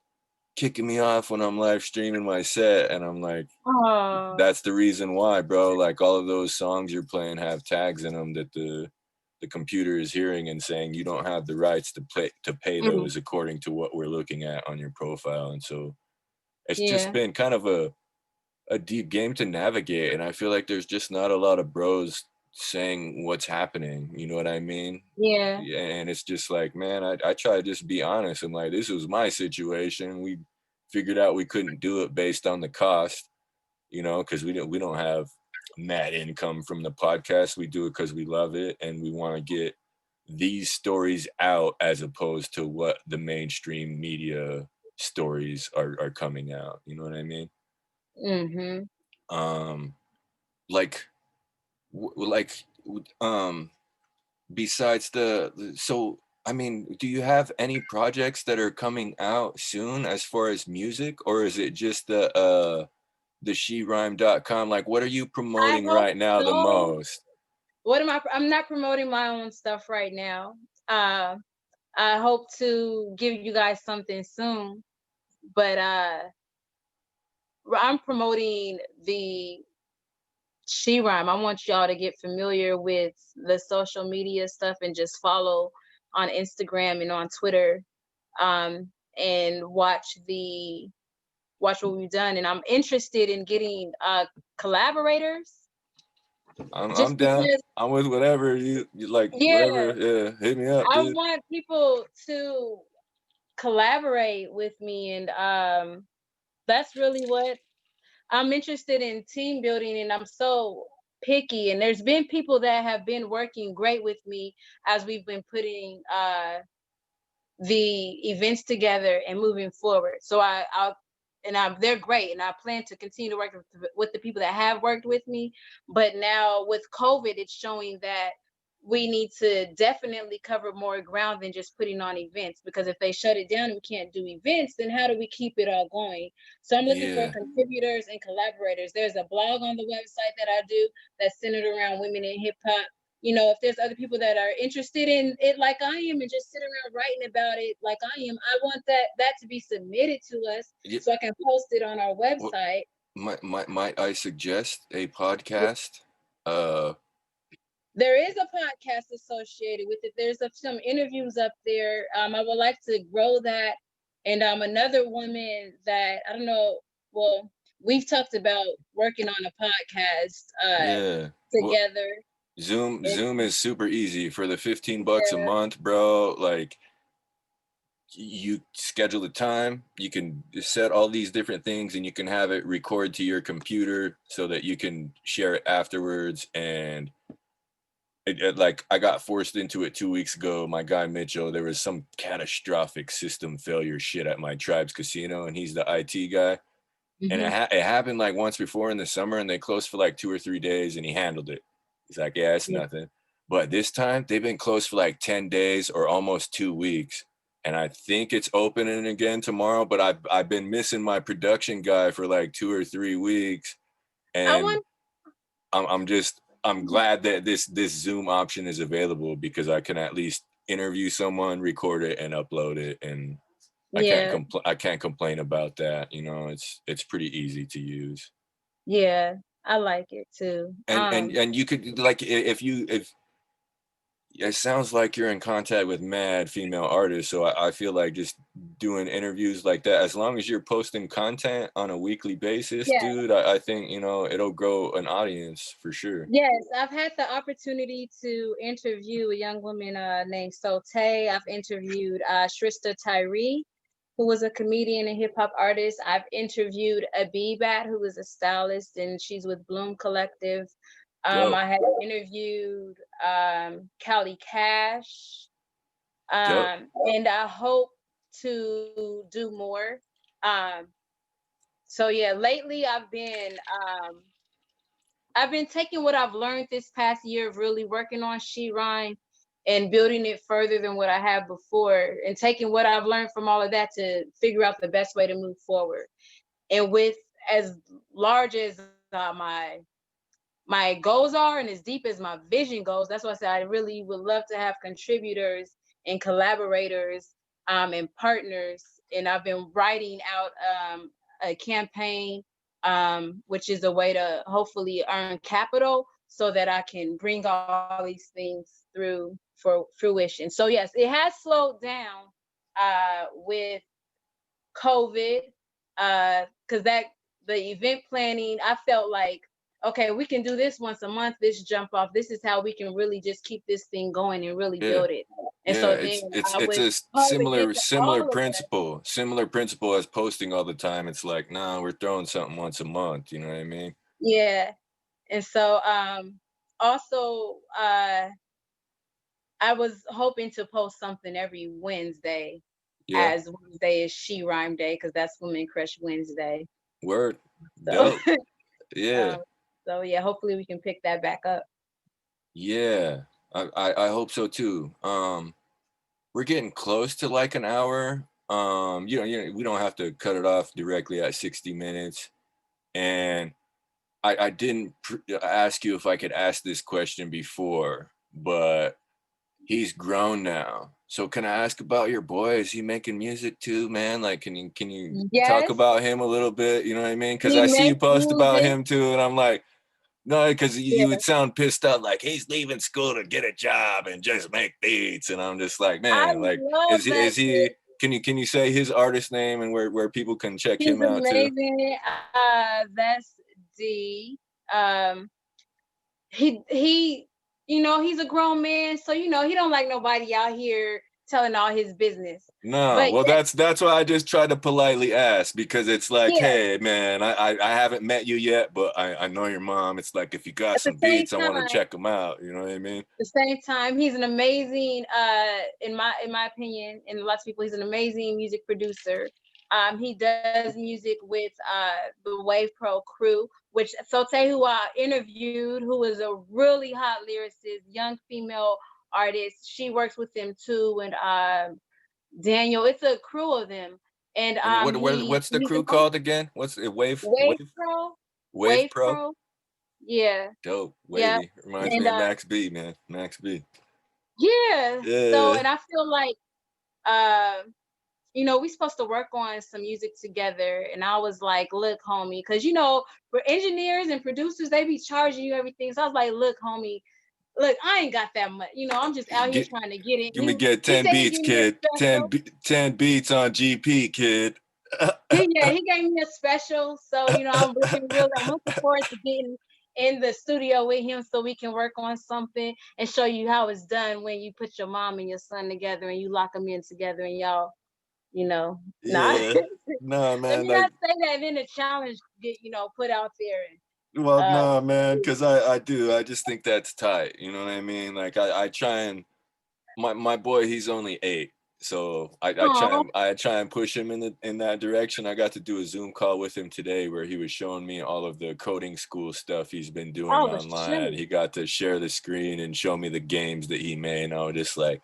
kicking me off when I'm live streaming my set. And I'm like, Oh. that's the reason why, bro. Like all of those songs you're playing have tags in them that the computer is hearing and saying you don't have the rights to pay Mhm. those according to what we're looking at on your profile. And so it's just Yeah. been kind of a deep game to navigate. And I feel like there's just not a lot of bros saying what's happening. You know what I mean? Yeah. And it's just like, man, I try to just be honest. I'm like, this was my situation. We figured out we couldn't do it based on the cost, you know, because we don't have mad income from the podcast. We do it because we love it, and we want to get these stories out as opposed to what the mainstream media stories are coming out. You know what I mean? Mhm. Um, like, like, besides so I mean, do you have any projects that are coming out soon as far as music, or is it just the sherhyme.com? Like, what are you I promoting hope right now the so. most? I'm not promoting my own stuff right now. I hope to give you guys something soon, but I'm promoting the She-Rhyme. I want y'all to get familiar with the social media stuff and just follow on Instagram and on Twitter, and watch what we've done. And I'm interested in getting collaborators, just I'm down. because, I'm with whatever you like, yeah, whatever. Yeah, hit me up, I dude. want people to collaborate with me, and that's really what I'm interested in, team building. And I'm so picky, and there's been people that have been working great with me as we've been putting the events together and moving forward. So I'll and they're great, and I plan to continue to work with the people that have worked with me. But now with COVID, it's showing that we need to definitely cover more ground than just putting on events, because if they shut it down and we can't do events, then how do we keep it all going? So I'm looking for Yeah. contributors and collaborators. There's a blog on the website that I do that's centered around women in hip hop. If there's other people that are interested in it like I am and just sit around writing about it like I am, I want that to be submitted to us Yeah. so I can post it on our Well, website. might I suggest a podcast? Uh, There is a podcast associated with it. There's some interviews up there. I would like to grow that. And another woman that I don't know. Well, we've talked about working on a podcast yeah. Well, together. Zoom is super easy for the $15 a Yeah, month, bro. Like, you schedule the time, you can set all these different things, and you can have it record to your computer so that you can share it afterwards. And like, I got forced into it 2 weeks ago. My guy Mitchell, there was some catastrophic system failure shit at my tribe's casino, and he's the IT guy. And mhm, it happened like once before in the summer, and they closed for like 2 or 3 days, and he handled it. He's like, yeah, it's yeah. nothing. But this time they've been closed for like 10 days or almost 2 weeks. And I think it's opening again tomorrow, but I've been missing my production guy for like 2 or 3 weeks. I And want. I'm glad that this Zoom option is available, because I can at least interview someone, record it, and upload it. And Yeah, I can't complain about that. It's pretty easy to use. yeah. I like it too. And you could, like, if it sounds like you're in contact with mad female artists, so I feel like just doing interviews like that, as long as you're posting content on a weekly basis, Yeah. dude, I think it'll grow an audience for sure. Yes, I've had the opportunity to interview a young woman named Sote. I've interviewed Shrista Tyree, who was a comedian and hip hop artist. I've interviewed Abibat, who is a stylist, and she's with Bloom Collective. Dope. I had interviewed Callie Cash, Dope. and I hope to do more. Um, so yeah, lately I've been taking what I've learned this past year of really working on She Rhyme and building it further than what I had before, and taking what I've learned from all of that to figure out the best way to move forward. And with as large as my goals are and as deep as my vision goes, that's why I said I really would love to have contributors and collaborators and partners. And I've been writing out a campaign, which is a way to hopefully earn capital so that I can bring all these things through for fruition. So yes, it has slowed down with COVID, because the event planning, I felt like, okay, we can do this once a month, this jump off. This is how we can really just keep this thing going and really Yeah. build it. And Yeah, so then it's with a COVID hit similar all of that. principle as posting all the time. It's like, nah, we're throwing something once a month. You know what I mean? Yeah. And so also I was hoping to post something every Wednesday, Yeah. as Wednesday is She Rhyme Day, because that's Women Crush Wednesday. Word. So Dope. Yeah. um, so yeah, hopefully we can pick that back up. Yeah. I hope so too. We're getting close to like an hour. We don't have to cut it off directly at 60 minutes. And I didn't ask you if I could ask this question before, but he's grown now. So can I ask about your boy? Is he making music too, man? Like, can you talk Yes, about him a little bit? You know what I mean? Because he I see you makes post about music. him too, and I'm like, no, because you Yeah, would sound pissed out, like he's leaving school to get a job and just make beats, and I'm just like, I man, like, love that is he? kid. Can you say his artist name and where people can check He's him out too? amazing. That's D. Um, he, he's a grown man, so he don't like nobody out here telling all his business. No, But well, that's why I just tried to politely ask, because it's like, yeah, hey, man, I haven't met you yet, but I know your mom. It's like, if you got at the some same beats, I want to time, check them out. You know what I mean? he's an amazing, in my opinion, and lots of people, he's an amazing music producer. He does music with the Wave Pro crew, which Sote, who I interviewed, who is a really hot lyricist, young female artist. She works with them too, and Daniel. It's a crew of them, and And what's the he's crew called again? What's it? Wave Pro, Wave Wave Pro? Pro. Yeah, Dope. yeah, Wavy. Reminds me and of Max B, man. Max B. yeah. So, Yeah. and I feel like uh we're supposed to work on some music together. And I was like, look, homie, because for engineers and producers, they be charging you everything. So I was like, look, homie, look, I ain't got that much. I'm just out here Get trying to get it. Give me get He 10 said he'd beats, give me a kid. special. 10 beats on GP, kid. He gave me a special. So, I'm looking forward to getting in the studio with him so we can work on something and show you how it's done when you put your mom and your son together and you lock them in together and y'all, not Yeah. Nah, let man. me not say that, then the challenge get put out there Well, and nah, man, because I do. I just think that's tight. You know what I mean? Like I try and my boy, he's only 8. So I try and push him in that direction. I got to do a Zoom call with him today where he was showing me all of the coding school stuff he's been doing oh online. shit. He got to share the screen and show me the games that he made. And I was just like,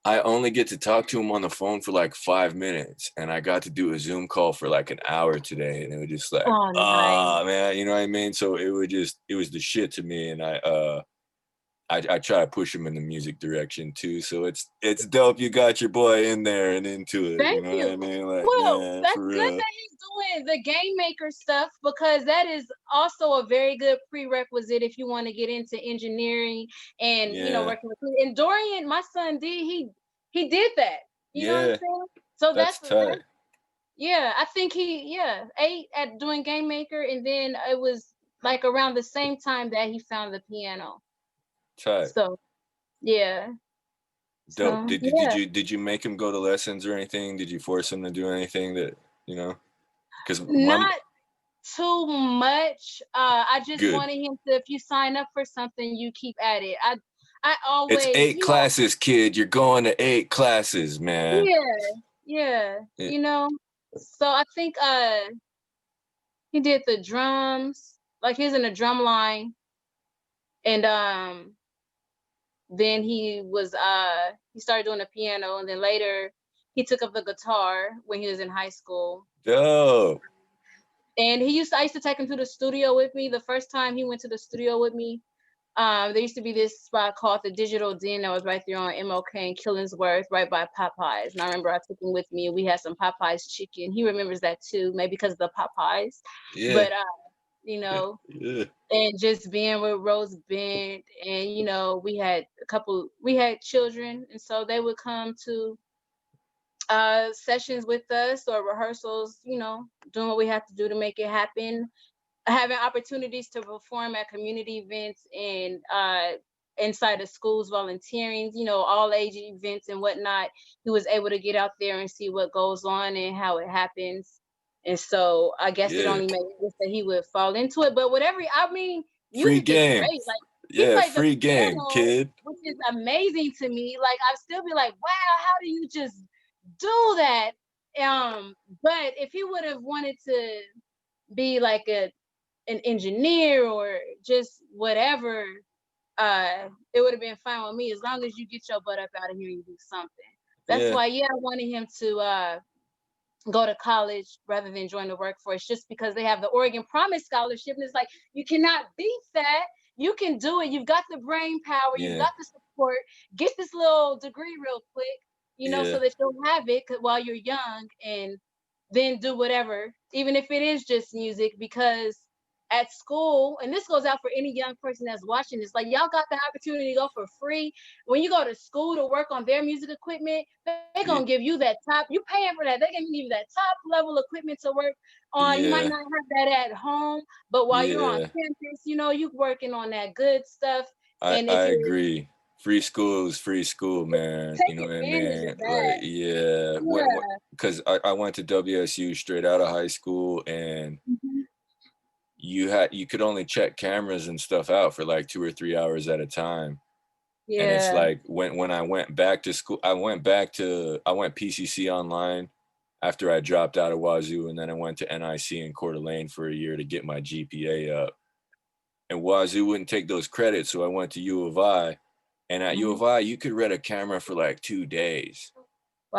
I only get to talk to him on the phone for like 5 minutes, and I got to do a Zoom call for like an hour today, and it was just like, Oh nice. ah, man, you know what I mean? So it was the shit to me, and I try to push him in the music direction too. So it's dope you got your boy in there and into it. You Thank know what I you. mean? Like, Well, man, that's for good real. that he's doing the game maker stuff, because that is also a very good prerequisite if you want to get into engineering and Yeah, working with. And Dorian, my son, he did that. You know what I'm yeah, saying? So that's that's tight. yeah, I think he ate at doing game maker, and then it was like around the same time that he found the piano. Tight. So yeah. Dope. So yeah. Did you make him go to lessons or anything? Did you force him to do anything that, you know? Because my Not too much. I just good. wanted him to, if you sign up for something, you keep at it. I It's always, 8 classes, kid. You're going to 8 classes, man. yeah, yeah, Yeah. So I think he did the drums, like he's in the drum line, and then he started doing the piano, and then later he took up the guitar when he was in high school. Dope. And I used to take him to the studio with me. The first time he went to the studio with me, there used to be this spot called the Digital Den that was right there on MLK and Killingsworth, right by Popeyes. And I remember I took him with me, and we had some Popeyes chicken. He remembers that too, maybe because of the Popeyes. Yeah. But Yeah. and just being with Rose Bent, and we had children, and so they would come to sessions with us or rehearsals, doing what we have to do to make it happen, having opportunities to perform at community events and inside of schools, volunteering, all age events and whatnot. He was able to get out there and see what goes on and how it happens. And so I guess it Yeah. only made sense that he would fall into it. But Free music is game. great. Like, he Yeah, played the free game, piano, kid. which is amazing to me. Like, I'd still be like, wow, how do you just do that? But if he would have wanted to be like an engineer or just whatever, it would have been fine with me, as long as you get your butt up out of here and do something. That's Yeah. why, I wanted him to go to college rather than join the workforce, just because they have the Oregon Promise Scholarship. And it's like, you cannot beat that. You can do it. You've got the brain power. You've Yeah. got the support. Get this little degree real quick, Yeah. so that you'll have it while you're young, and then do whatever, even if it is just music. Because at school, and this goes out for any young person that's watching this, like, y'all got the opportunity to go for free. When you go to school to work on their music equipment, they're gonna give you that top. You paying for that? They're gonna give you that top level equipment to work on. You might Yeah. not have that at home, but while you're on Yeah. campus, you working on that good stuff. I And if I you're agree. Free school is free school, man. You take know what I advantage mean? of Like, that. yeah. What Yeah. because I went to WSU straight out of high school, and Mhm. you could only check cameras and stuff out for like 2 or 3 hours at a time. And it's Yeah. like when I went back to school, I went PCC online, after I dropped out of Wazoo, and then I went to NIC in Coeur d'Alene for a year to get my GPA up. And Wazoo wouldn't take those credits, so I went to U of I. And at U of I, you could rent a camera for like 2 days.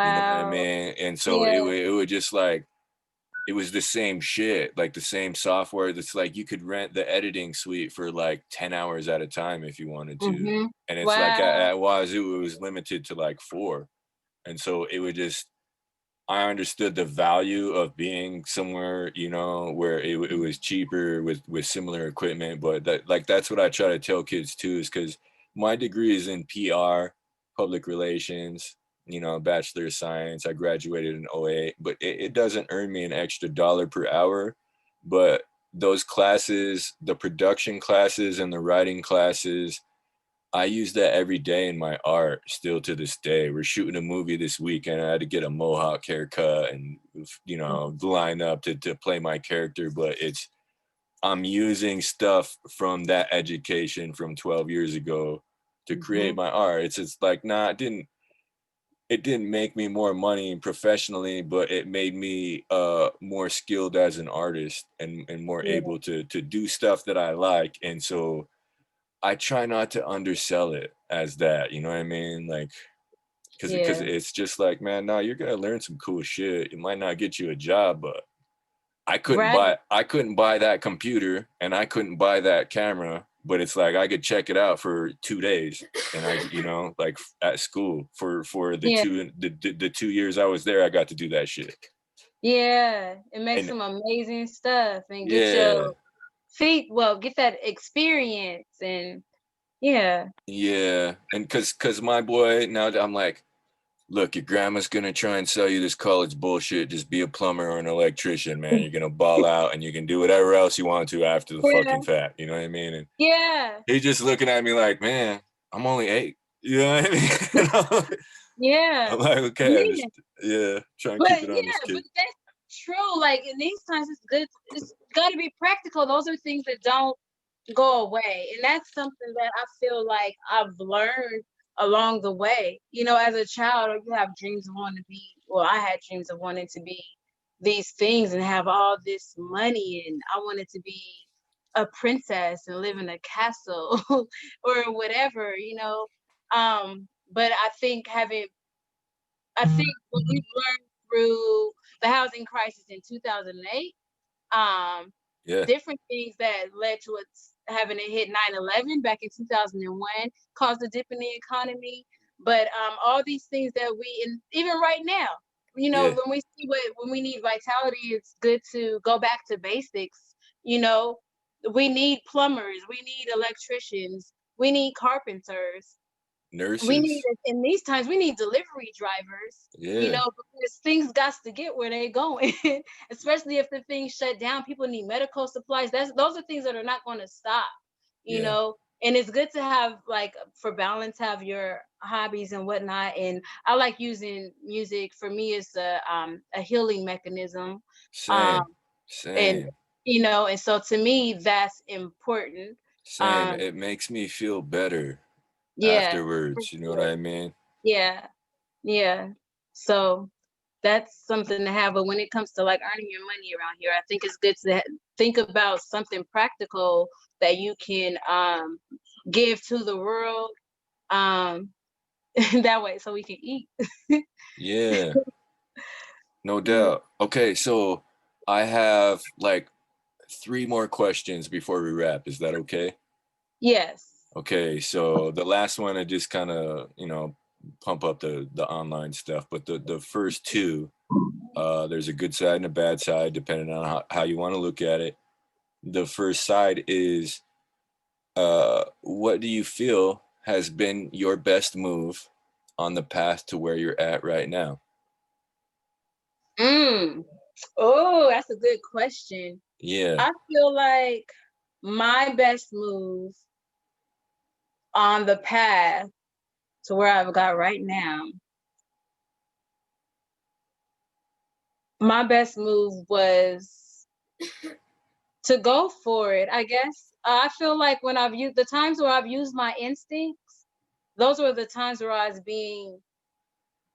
You know what I Wow. mean? And so Yeah. it would just like, it was the same shit, like the same software. That's like you could rent the editing suite for like 10 hours at a time if you wanted to. Mm-hmm. And it's like Wow. at Wazoo, it was limited to like 4. And so it would just, I understood the value of being somewhere, you know, where it was cheaper with similar equipment. But that, like, that's what I try to tell kids too, is because my degree is in PR, public relations, you know, Bachelor of Science. I graduated in '08, but it doesn't earn me an extra dollar per hour. But those classes, the production classes and the writing classes, I use that every day in my art still to this day. We're shooting a movie this weekend. I had to get a mohawk haircut and, you know, line up to play my character. But it's, I'm using stuff from that education from 12 years ago to create my art. It's like, nah, it didn't make me more money professionally, but it made me more skilled as an artist and more Yeah. able to do stuff that I like. And so I try not to undersell it as that, you know what I mean? Like, because Yeah. it's just like, man, no, you're gonna learn some cool shit. It might not get you a job, but Right. I couldn't buy that computer and I couldn't buy that camera, but it's like I could check it out for 2 days, and I, you know, like at school for Yeah. the 2 years I was there, I got to do that shit. Yeah. It makes And some amazing stuff and get yeah, your feet, well, get that experience and yeah. yeah, and cause my boy, now that I'm like, look, your grandma's gonna try and sell you this college bullshit. Just be a plumber or an electrician, man. You're gonna ball out and you can do whatever else you want to after the Yeah. fucking fact. You know what I mean? And Yeah. he's just looking at me like, man, I'm only 8. You know what I mean? Yeah. I'm like, I okay, I'm mean just, it. yeah, trying to But keep it yeah, on this but kid. that's true. Like in these times it's good, it's gotta be practical. Those are things that don't go away. And that's something that I feel like I've learned along the way. You know, as a child, you have dreams of wanting to be, well, I had dreams of wanting to be these things and have all this money. And I wanted to be a princess and live in a castle or whatever, you know. But I think what we've learned through the housing crisis in 2008, um, Yeah, different things that led to us having a hit 9/11 back in 2001 caused a dip in the economy. But all these things that we, and even right now, you know, yeah, when we see when we need vitality, it's good to go back to basics. You know, we need plumbers, we need electricians, we need carpenters, we need, nurses. in these times we need delivery drivers, you Yeah, know, because things got to get where they going. Especially if the things shut down, people need medical supplies. Those are things that are not going to stop, you yeah, know. And it's good to have, like, for balance, have your hobbies and whatnot. And I like using music. For me, it's a healing mechanism. um same, and same, you know, and so to me that's important. same. um It makes me feel better yeah, for afterwards. You know what sure. I mean? Yeah. Yeah. So that's something to have. But when it comes to like earning your money around here, I think it's good to think about something practical that you can give to the world. Um that way so we can eat. Yeah, no Yeah. doubt. Okay, so I have like 3 more questions before we wrap. Is that okay? Yes. Okay, so the last one I just kind of, you know, pump up the online stuff, but the first 2, there's a good side and a bad side depending on how you want to look at it. The first side is, what do you feel has been your best move on the path to where you're at right now? Mm. Oh, that's a good question. Yeah. I feel like my best move on the path to where I've got right now, my best move was to go for it, I guess. I feel like when I've used the times where I've used my instincts, those were the times where I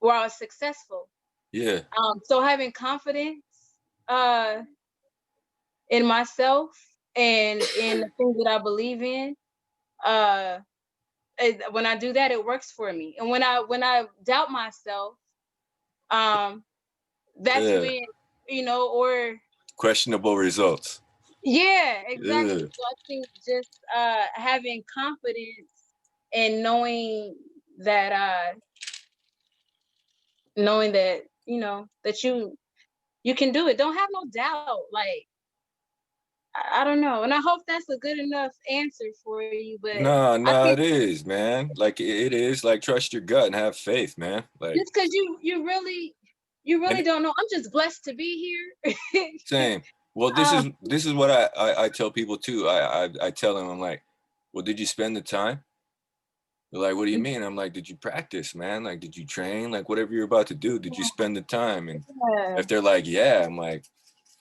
was successful. Yeah. So having confidence in myself and in the things that I believe in, uh, when I do that, it works for me. And when I doubt myself, um, that's Yeah. when, or Questionable results. yeah, exactly. Yeah. So I think just having confidence and that knowing that that you can do it. Don't have no doubt. Like I don't know, and I hope that's a good enough answer for you. But No, I no, can it is, man. Like it is. Like trust your gut and have faith, man. Like just because you really and don't know. I'm just blessed to be here. same. Well, um, this is what I tell people too. I tell them, I'm like, well, did you spend the time? They're like, what do you mean? I'm like, did you practice, man? Like, did you train? Like, whatever you're about to do, did you spend the time? And yeah, if they're like, yeah, I'm like,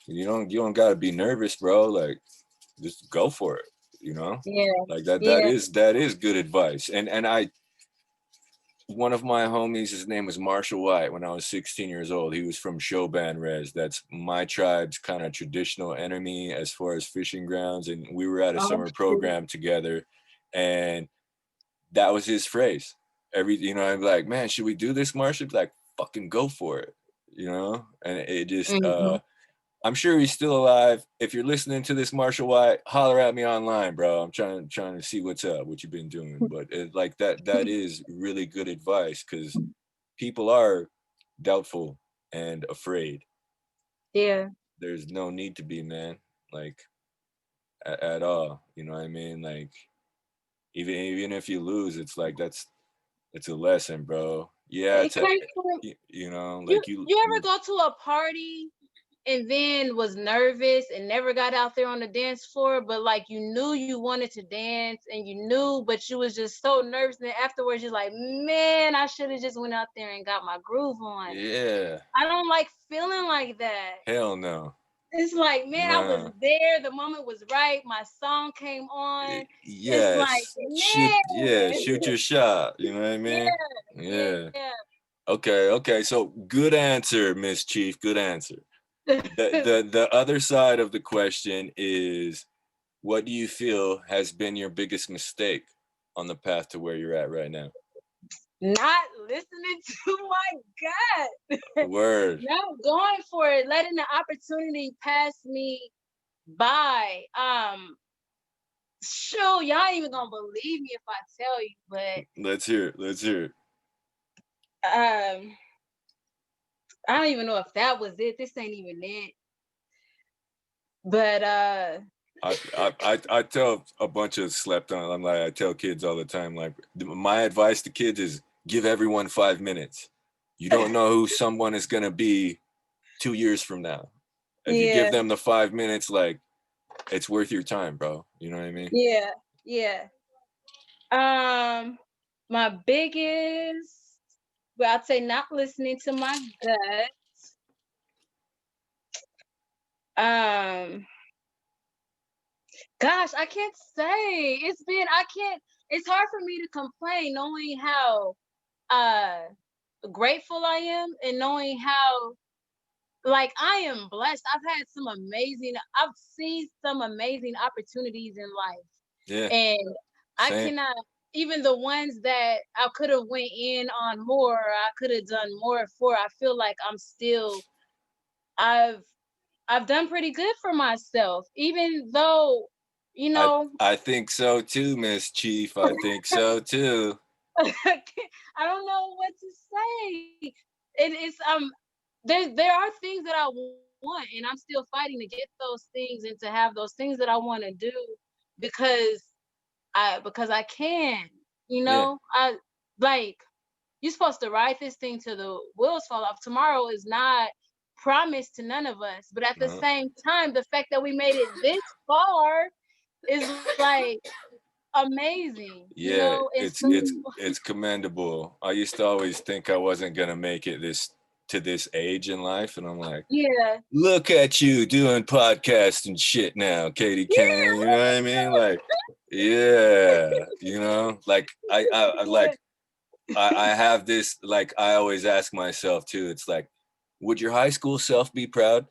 you don't gotta be nervous, bro. Like, just go for it. You know, yeah, like yeah. that is good advice. And one of my homies, his name was Marshall White. When I was 16 years old, he was from Shoban Res. That's my tribe's kind of traditional enemy as far as fishing grounds. And we were at a Oh, summer shoot. program together, and that was his phrase. I'd be like, man, should we do this, Marshall? He'd be like, fucking go for it, And it just, Mhm. I'm sure he's still alive. If you're listening to this, Marshall White, holler at me online, bro. I'm trying to see what's up, what you've been doing. But like that is really good advice because people are doubtful and afraid. Yeah, There's no need to be, man. Like at all. You know what I mean? Like even if you lose, it's like it's a lesson, bro. Yeah, it came from you. like You ever go to a party and then was nervous and never got out there on the dance floor, but like you knew you wanted to dance and you knew, but you was just so nervous. And then afterwards, you're like, man, I should have just went out there and got my groove on. yeah. I don't like feeling like that. Hell no. It's like, man, I was Nah. there. The moment was right. My song came on. It's like, Yes. Shoot man. your shot. You know what I mean? Yeah, Yeah. yeah. Okay. So good answer, Miss Chief. Good answer. The other side of the question is, what do you feel has been your biggest mistake on the path to where you're at right now? Not listening to my gut. Word. Not going for it, letting the opportunity pass me by. Shoot, y'all ain't even gonna believe me if I tell you, but Let's hear it. Let's hear it. I don't even know if that was it. This ain't even it. But I tell a bunch of slept on. I'm like, I tell kids all the time, like my advice to kids is give everyone 5 minutes. You don't know who someone is gonna be 2 years from now. If you yeah, give them the 5 minutes, like it's worth your time, bro. You know what I mean? yeah. My biggest, well, I'd say not listening to my gut. Um, Gosh, I can't say. It's hard for me to complain knowing how uh grateful I am and knowing how like I am blessed. I've seen some amazing opportunities in life. Yeah. And I Same. cannot, even the ones that I could have went in on more, I could have done more for, I feel like I've I've done pretty good for myself, even though, you know, I think so too, Miss Chief. I think so too. I don't know what to say. It's there are things that I want, and I'm still fighting to get those things and to have those things that I want to do because I can. Yeah. I like you're supposed to ride this thing till the wheels fall off. Tomorrow is not promised to none of us, but at the Uh-huh. same time, the fact that we made it this far is like amazing, Yeah, and so it's commendable. I used to always think I wasn't gonna make it to this age in life, and I'm like, yeah. look at you doing podcasts and shit now, Katie Kane. You know what I mean? Like, yeah, like I Yeah. like I have this, like I always ask myself too. It's like, would your high school self be proud?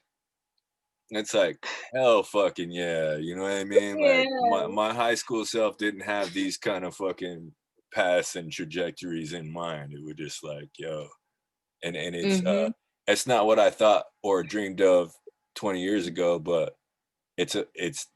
It's like, hell fucking yeah. You know what I mean? Yeah. Like my high school self didn't have these kind of fucking paths and trajectories in mind. It was just like, yo. And Mm-hmm. it's not what I thought or dreamed of 20 years ago, but it's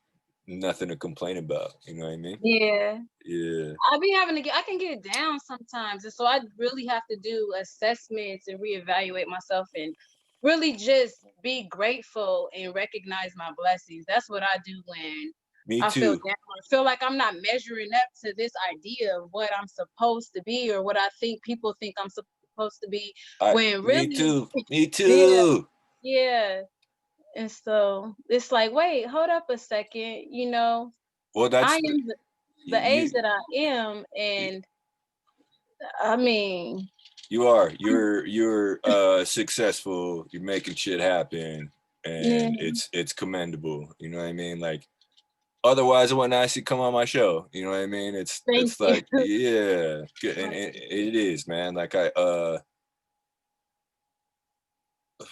nothing to complain about. You know what I mean? Yeah. Yeah. I can get it down sometimes. And so I really have to do assessments and reevaluate myself and really just be grateful and recognize my blessings. That's what I do when Me I feel too. down or feel like I'm not measuring up to this idea of what I'm supposed to be or what I think people think I'm supposed to be. When Me really, too. Me yeah, too. yeah. And so it's like, wait, hold up a second. Well, I that's am the age you. that I am, and I mean, You are. You're successful. You're making shit happen, yeah, and it's commendable. You know what I mean? Like, otherwise, I wouldn't ask you to come on my show. You know what I mean? thank It's you. like, yeah, and it is, man. Like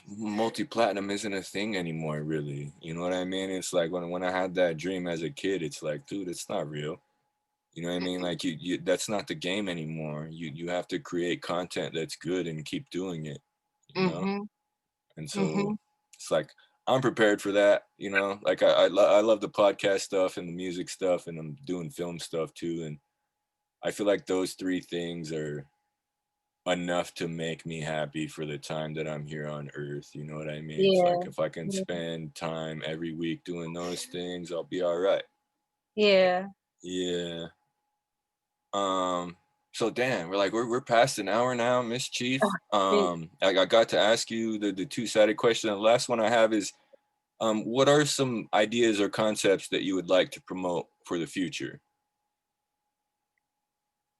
multi-platinum isn't a thing anymore, really. You know what I mean? It's like when I had that dream as a kid, it's like, dude, it's not real. You know what I mean? Like you that's not the game anymore. You have to create content that's good and keep doing it, you know? Mhm, And mhm. so it's like I'm prepared for that, you know? Like I love the podcast stuff and the music stuff, and I'm doing film stuff too, and I feel like those three things are enough to make me happy for the time that I'm here on earth. You know what I mean? It's Yeah, like if I can yeah, spend time every week doing those things, I'll be all right. yeah. Yeah. Um, so damn, we're past an hour now, Miss Chief. It I got to ask you the two-sided question. The last one I have is, what are some ideas or concepts that you would like to promote for the future?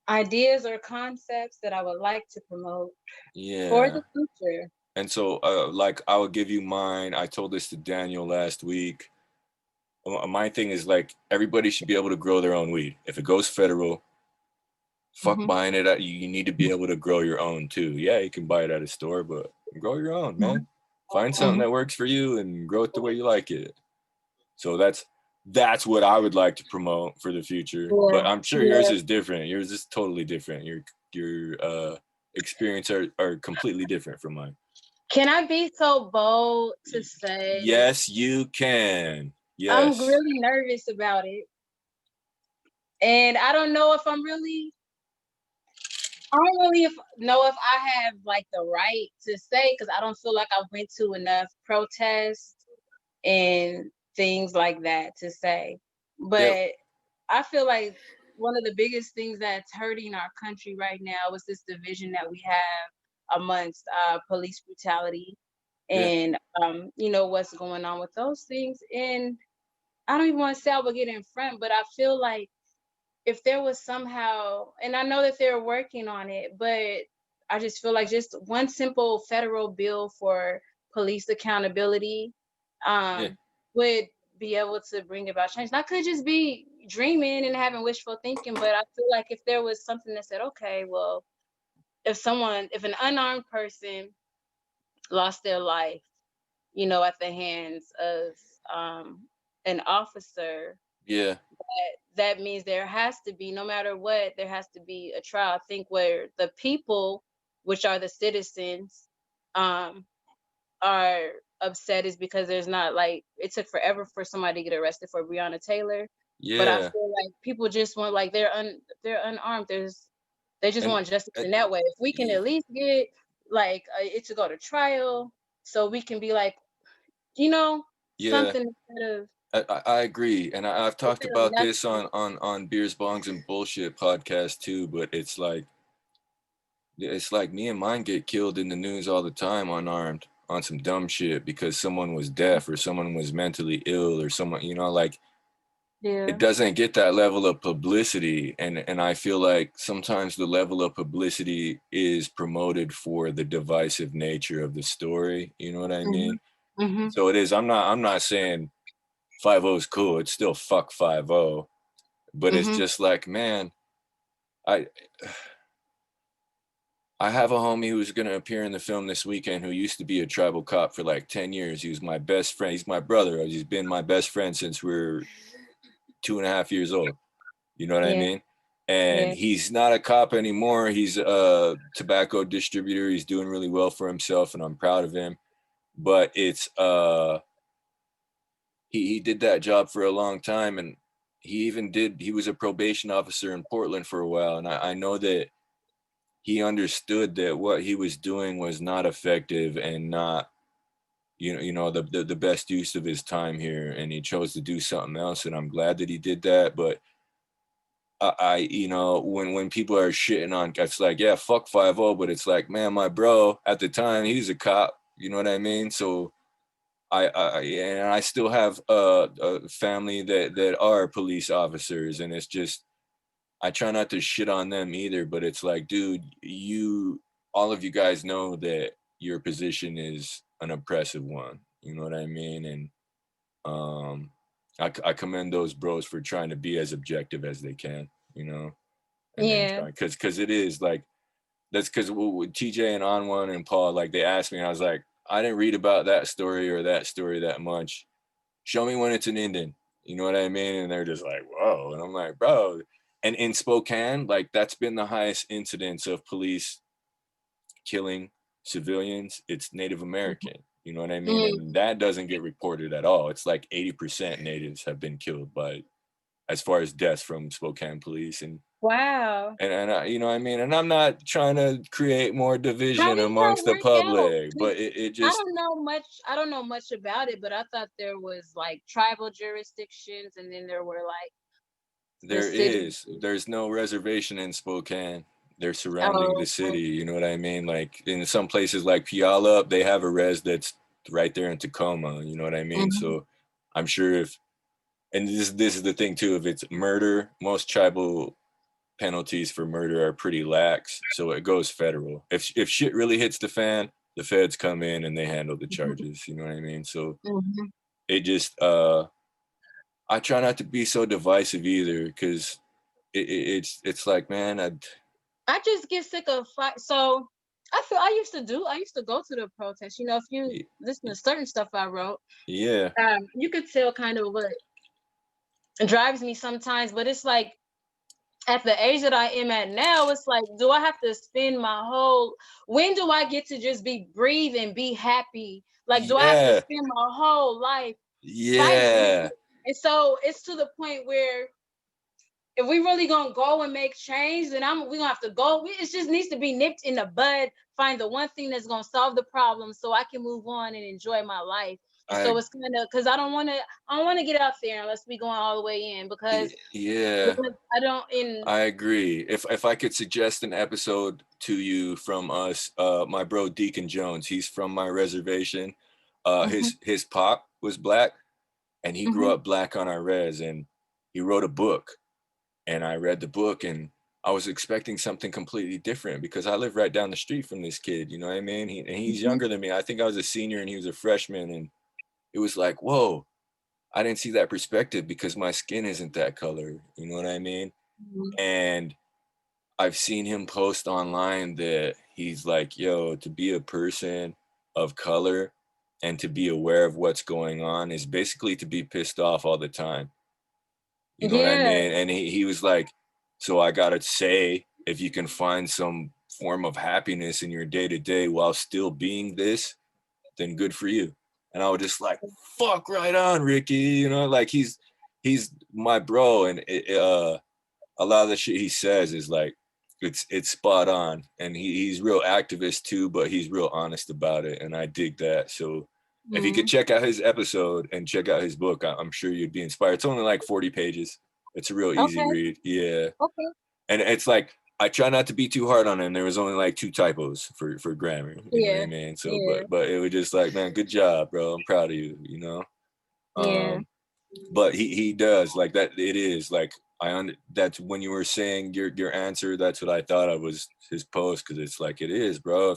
Ideas or concepts that I would like to promote for Yeah. the future. And so, like, I will give you mine. I told this to Daniel last week. My thing is like everybody should be able to grow their own weed. If it goes federal, fuck Mhm, buying it at you. You need to be able to grow your own too. Yeah, you can buy it at a store, but grow your own, mhm, man. Find something mhm. that works for you and grow it the way you like it. So that's what I would like to promote for the future. Yeah, But I'm sure yours yeah. is different. Yours is totally different. Your experience are completely different from mine. Can I be so bold to say Yes, you can. I'm Yes. really nervous about it, and I don't really know if I have like the right to say because I don't feel like I went to enough protests and things like that to say. Yep. But I feel like one of the biggest things that's hurting our country right now is this division that we have amongst police brutality Yeah. and what's going on with those things. And I don't even want to say I would get in front, but I feel like if there was somehow, and I know that they're working on it, but I just feel like just one simple federal bill for police accountability Yeah. would be able to bring about change. And I could just be dreaming and having wishful thinking, but I feel like if there was something that said, okay, well, if an unarmed person lost their life, at the hands of an officer, Yeah. that means there has to be, no matter what, there has to be a trial. I think where the people, which are the citizens, um, are upset is because there's not like it took forever for somebody to get arrested for Breonna Taylor. But I Yeah. feel like people just want like they're unarmed. They just And want justice uh, in that way. If we can y- at least get like it to go to trial, so we can be like, yeah. something instead of I agree, and I've talked instead of about this nothing. on Beers, Bongs, and Bullshit podcast too. But it's like me and mine get killed in the news all the time, unarmed, on some dumb shit because someone was deaf or someone was mentally ill or someone, like it Yeah. doesn't get that level of publicity, and I feel like sometimes the level of publicity is promoted for the divisive nature of the story. You know what I mean? Mhm. Mhm. So it is. I'm not saying 5-0 is cool. It's still fuck 5-0. But it's Mhm. just like, man, I I have a homie who's going to appear in the film this weekend who used to be a tribal cop for like 10 years. He was my best friend. He's my brother. He's been my best friend since we were 2.5 years old. You know what I Yeah. mean? And Yeah. he's not a cop anymore. He's a tobacco distributor. He's doing really well for himself, and I'm proud of him. But it's he did that job for a long time, and he was a probation officer in Portland for a while. And I know that he understood that what he was doing was not effective and not the best use of his time here, and he chose to do something else, and I'm glad that he did that. But when people are shitting on, it's like, yeah, fuck 5-0, but it's like, man, my bro at the time, he's a cop, you know what I mean? So I still have a family that are police officers, and it's just, I try not to shit on them either, but it's like, dude, all of you guys know that your position is an oppressive one, you know what I mean? And I commend those bros for trying to be as objective as they can, and then Yeah. because it is like, that's because with TJ and Anwan and Paul, like they asked me, and I was like, I didn't read about that story or that story that much. Show me when it's an Indian, you know what I mean? And they're just like, whoa. And I'm like, bro. And in Spokane, like that's been the highest incidence of police killing civilians. It's Native American, you know what I mean? Mm. And that doesn't get reported at all. It's like 80% natives have been killed by, as far as deaths from Spokane police. And Wow. I, you know what I mean? And I'm not trying to create more How division did that amongst the work out? public, 'Cause but it I just, don't know much. I don't know much about it, but I thought there was like tribal jurisdictions, and then there were like the city. there's no reservation in Spokane. They're surrounding Oh, the city, you know what I mean? Like in some places like Puyallup, they have a res that's right there in Tacoma, you know what I mean? mhm. So I'm sure and this is the thing too, if it's murder, most tribal penalties for murder are pretty lax, so it goes federal. If shit really hits the fan, the feds come in and they handle the charges, you know what I mean? So Mhm. it just I try not to be so divisive either, because it's like, man, I just get sick of fight. So I used to go to the protest. You know, if you listen to certain stuff I wrote, yeah, you could tell kind of what drives me sometimes. But it's like at the age that I am at now, it's like, do I have to spend my whole? When do I get to just be breathe and be happy? Like, do I have to yeah, spend my whole life fighting? yeah. And so it's to the point where if we really gonna go and make change, then we gonna have to go. It just needs to be nipped in the bud. Find the one thing that's gonna solve the problem, so I can move on and enjoy my life. And I so it's kind of because I don't want to get out there unless we going all the way in yeah, because I don't in. I agree. If I could suggest an episode to you from us, my bro Deacon Jones, he's from my reservation. Mhm, His pop was black, and he grew mhm, up black on our res, and he wrote a book, and I read the book, and I was expecting something completely different because I live right down the street from this kid, you know what I mean? He's mhm, younger than me. I think I was a senior and he was a freshman, and it was like, whoa, I didn't see that perspective because my skin isn't that color, you know what I mean? mhm. And I've seen him post online that he's like, yo, to be a person of color and to be aware of what's going on is basically to be pissed off all the time. You know what I Yeah, mean? And he was like, so I gotta say, if you can find some form of happiness in your day to day while still being this, then good for you. And I was just like, fuck right on, Ricky. You know, like he's my bro, and a lot of the shit he says is like it's spot on. And he's real activist too, but he's real honest about it, and I dig that. So if you could mhm. check out his episode and check out his book, I'm sure you'd be inspired. It's only like 40 pages. It's a real easy Okay, read. Yeah. okay, And it's like I try not to be too hard on him. There was only like 2 typos for grammar. You know what I yeah, mean? So yeah, but it was just like, man, good job, bro. I'm proud of you, you know? yeah. But he does like that. It is like that's when you were saying your answer, that's what I thought of was his post, because it's like, it is, bro.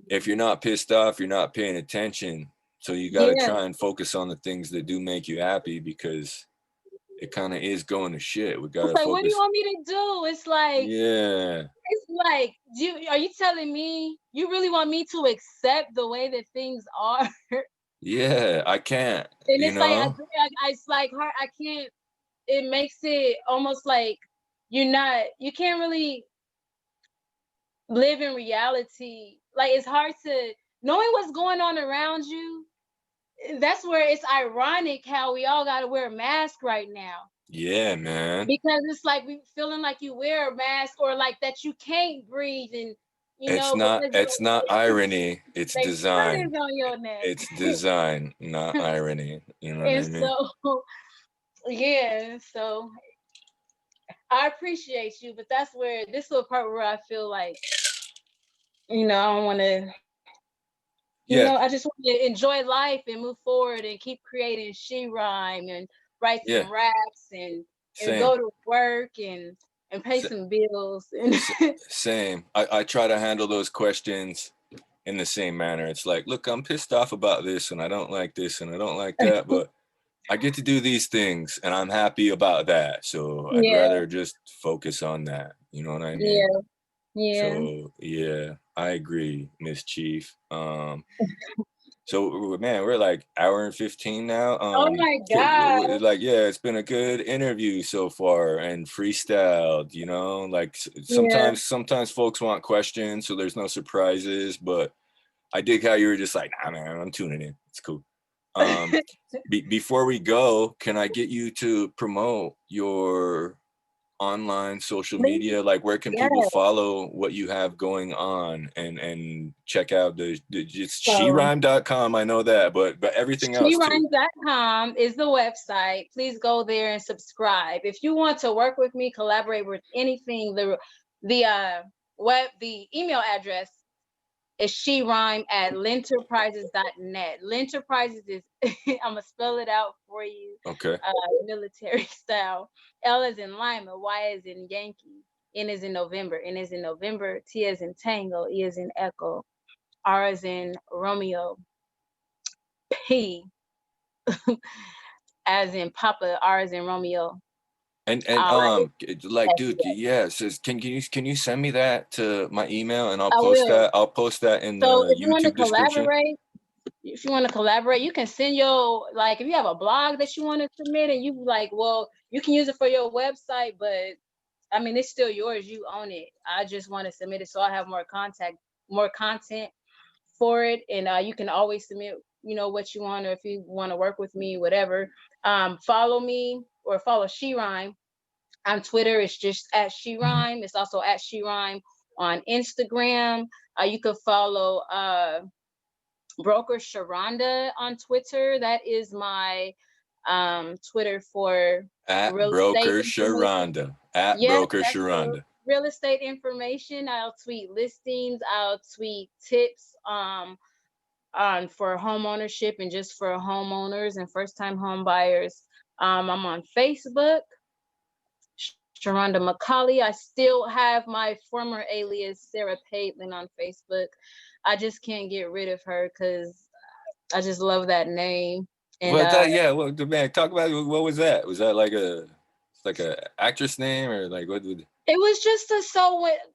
If you're not pissed off, you're not paying attention. So you got to Yeah. try and focus on the things that do make you happy, because it kind of is going to shit. We got It's to like, what do you focus. want me to do? It's like, Yeah. It's like, are you telling me you really want me to accept the way that things are? Yeah, I can't, And you it's like know? it's like hard. I can't. It makes it almost like you can't really live in reality. Like it's hard to knowing what's going on around you. That's where it's ironic how we all got to wear a mask right now. Yeah, man. Because it's like we feeling like you wear a mask or like that you can't breathe and because It's not irony, it's they put design. it on your neck. It's design, not irony. You know what I And mean? so yeah, so I appreciate you, but that's where this is the part where I feel like, I don't want to, Yeah, I just want to enjoy life and move forward and keep creating she rhyme and write yeah, some raps and same. go to work and pay S- some bills and Same. I try to handle those questions in the same manner. It's like, look, I'm pissed off about this and I don't like this and I don't like that, but I get to do these things and I'm happy about that. So I'd yeah, rather just focus on that. You know what I mean? yeah, yeah. So yeah, I agree, Miss Chief. So man, we're like hour and 15 now. Oh my God. Like, yeah, it's been a good interview so far and freestyled, like Yeah. sometimes folks want questions, so there's no surprises, but I dig how you were just like, nah, man, I'm tuning in. It's cool. Before we go, can I get you to promote your online social Please, media? Like, where can yeah. people follow what you have going on and check out it's So sherhyme.com? I know that, but everything else too. SheRhymes.com is the website. Please go there and subscribe. If you want to work with me, collaborate with anything, the email address is sherhyme@lenterprises.net. Lenterprises is I'm gonna spell it out for you, Okay. military style. L is in Lima, Y is in Yankee, N is in November, N is in November, T is in Tango, E is in Echo, R is in Romeo, P as in Papa, R is in Romeo. And Like, like, dude, yeah, says can you send me that to my email and I will. I'll post that in So the YouTube description. if you want to collaborate, you can send if you have a blog that you want to submit and you like, well, you can use it for your website, but I mean, it's still yours. You own it. I just want to submit it so I have more content for it. And you can always submit, what you want, or if you want to work with me, whatever. Follow me or follow SheRhyme on Twitter. It's just at SheRhyme. It's also at SheRhyme on Instagram. You can follow Broker Sharonda on Twitter. That is my Twitter for At real estate Broker information. Sharonda. At Yes, Broker that's for Sharonda. real estate information. I'll tweet listings. I'll tweet tips on for home ownership and just for homeowners and first-time home buyers. I'm on Facebook, Sharonda McCauley. I still have my former alias, Sarah Paitlin, on Facebook. I just can't get rid of her because I just love that name. And What that? Yeah. Well, man, talk about what was that? Was that like a actress name or like what? it was just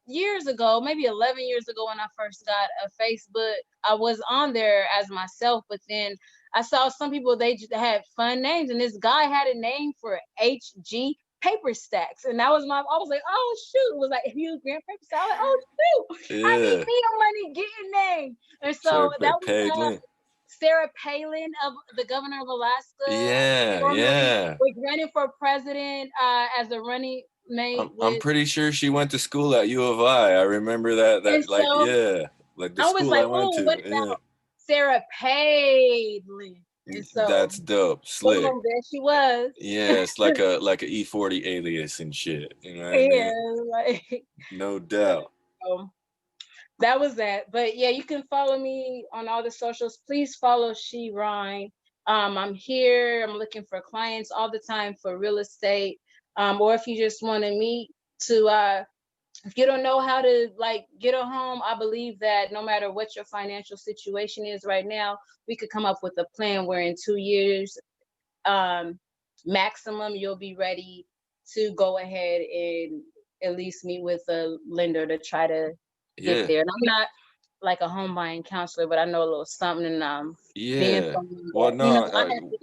years ago, maybe 11 years ago when I first got a Facebook, I was on there as myself, but then I saw some people, they just had fun names, and this guy had a name for HG Paper Stacks, and I was like, oh shoot, it was like Hugh Grant Paper Stacks. I was like, oh shoot, I need Yeah. me a money getting name, and Sarah so that was Palin. Sarah Palin, of the governor of Alaska, Yeah, formerly yeah. was running for president as a running mate I'm with. pretty sure she went to school at U of I remember And that like, so yeah, like the I was school like, I went oh, what to. Yeah. about Sarah Palin? And so, That's dope. Slick. boom, there she was. Yeah, it's like a E40 alias and shit. You know what I Yeah, mean? like, No doubt. so that was that. But yeah, you can follow me on all the socials. Please follow SheRhyme. I'm here. I'm looking for clients all the time for real estate. Or if you just want to meet to if you don't know how to get a home, I believe that no matter what your financial situation is right now, we could come up with a plan where in 2 years, maximum, you'll be ready to go ahead and at least meet with a lender to try to Yeah. get there. And I'm not like a home buying counselor, but I know a little something. And being Yeah. someone Well, that, no,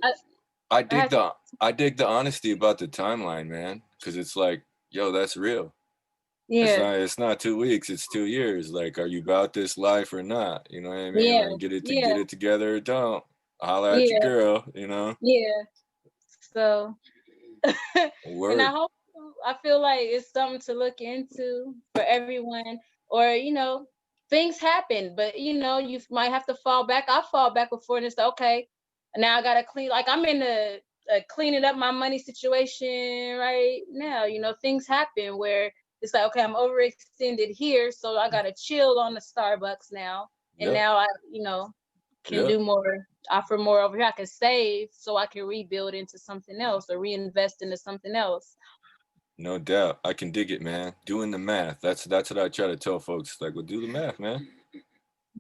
I I dig had to, the honesty about the timeline, man, because it's like, yo, that's real. yeah, It's not 2 weeks, it's 2 years. Like, are you about this life or not? You know what I mean? yeah, Like, get yeah, it together or don't. Holla at your yeah, girl, you know? yeah. So, and Word. I feel like it's something to look into for everyone. Or, things happen, but you might have to fall back. I fall back before and it's okay. Now I gotta clean. Like I'm in the cleaning up my money situation right now. Things happen where it's like, okay, I'm overextended here, so I gotta chill on the Starbucks now. And Yep. now I, can Yep. do more, offer more over here. I can save so I can rebuild into something else or reinvest into something else. No doubt. I can dig it, man. Doing the math. That's what I try to tell folks. Like, well, do the math, man. Like,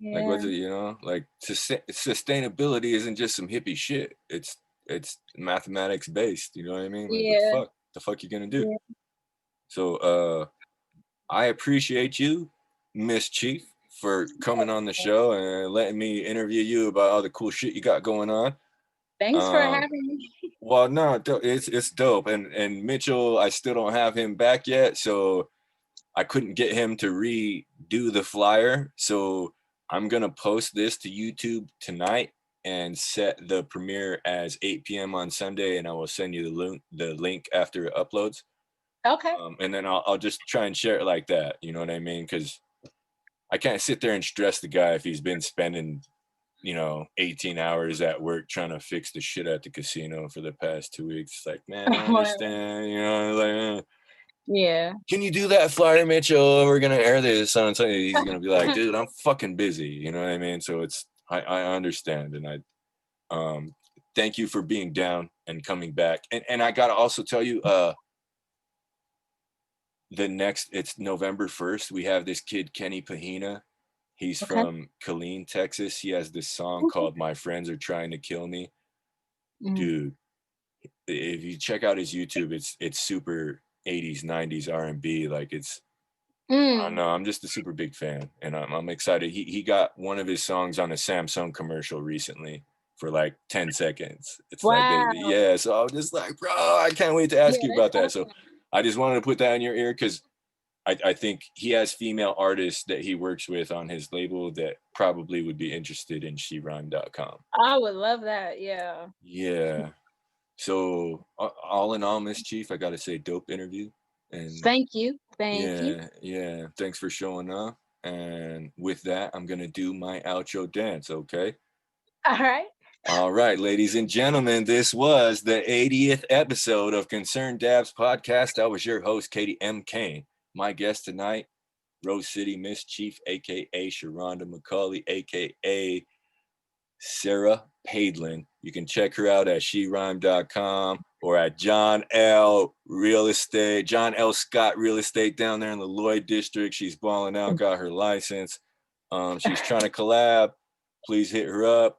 Yeah. what's it, like sustainability isn't just some hippie shit. It's mathematics based. You know what I mean? Like, what the Yeah. fuck? The fuck you gonna do? Yeah. So, I appreciate you, Miss Chief, for coming on the show and letting me interview you about all the cool shit you got going on. Thanks for having me. Well, no, it's dope, and Mitchell, I still don't have him back yet, so I couldn't get him to redo the flyer. So I'm gonna post this to YouTube tonight and set the premiere as 8 p.m. on Sunday, and I will send you the link after it uploads. Okay. And then I'll just try and share it like that. You know what I mean? Because I can't sit there and stress the guy if he's been spending 18 hours at work trying to fix the shit at the casino for the past 2 weeks. It's like, man, I understand, like, Yeah. can you do that flyer, Mitchell? We're gonna air this on Sunday. He's gonna be like, dude, I'm fucking busy. You know what I mean? So I understand, and I thank you for being down and coming back. And I gotta also tell you, it's November 1st. We have this kid, Kenny Pahina. He's Okay. from Killeen, Texas. He has this song called My Friends Are Trying to Kill Me. Dude, if you check out his YouTube, it's super 80s, 90s R&B. Like I don't know, I'm just a super big fan, and I'm excited. He got one of his songs on a Samsung commercial recently for like 10 seconds. It's like, yeah. So I was just like, bro, I can't wait to ask you about that. So I just wanted to put that in your ear because I think he has female artists that he works with on his label that probably would be interested in SheRhyme.com. I would love that. Yeah. Yeah. So all in all, Miss Chief, I got to say, dope interview. And thank you. Thank you. Yeah. Thanks for showing up. And with that, I'm going to do my outro dance. Okay. All right. All right, ladies and gentlemen, this was the 80th episode of Concerned Dabs podcast. I was your host, Katie M. Kane. My guest tonight, Rose City Miss Chief, aka Sharonda McCauley, aka Sarah Paidlin. You can check her out at SheRhyme.com or at John L. Scott Real Estate down there in the Lloyd District. She's balling out, got her license. She's trying to collab. Please hit her up.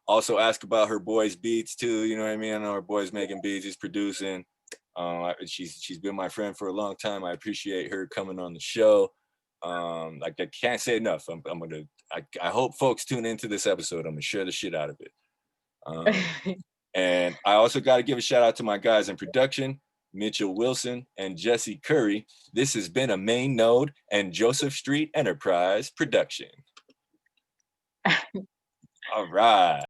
Also ask about her boy's beats too. You know what I mean? I know her boy's making beats. He's producing. She's been my friend for a long time. I appreciate her coming on the show. Like I can't say enough. I hope folks tune into this episode. I'm gonna share the shit out of it. And I also got to give a shout out to my guys in production, Mitchell Wilson and Jesse Curry. This has been a Main Node and Joseph Street Enterprise production. All right.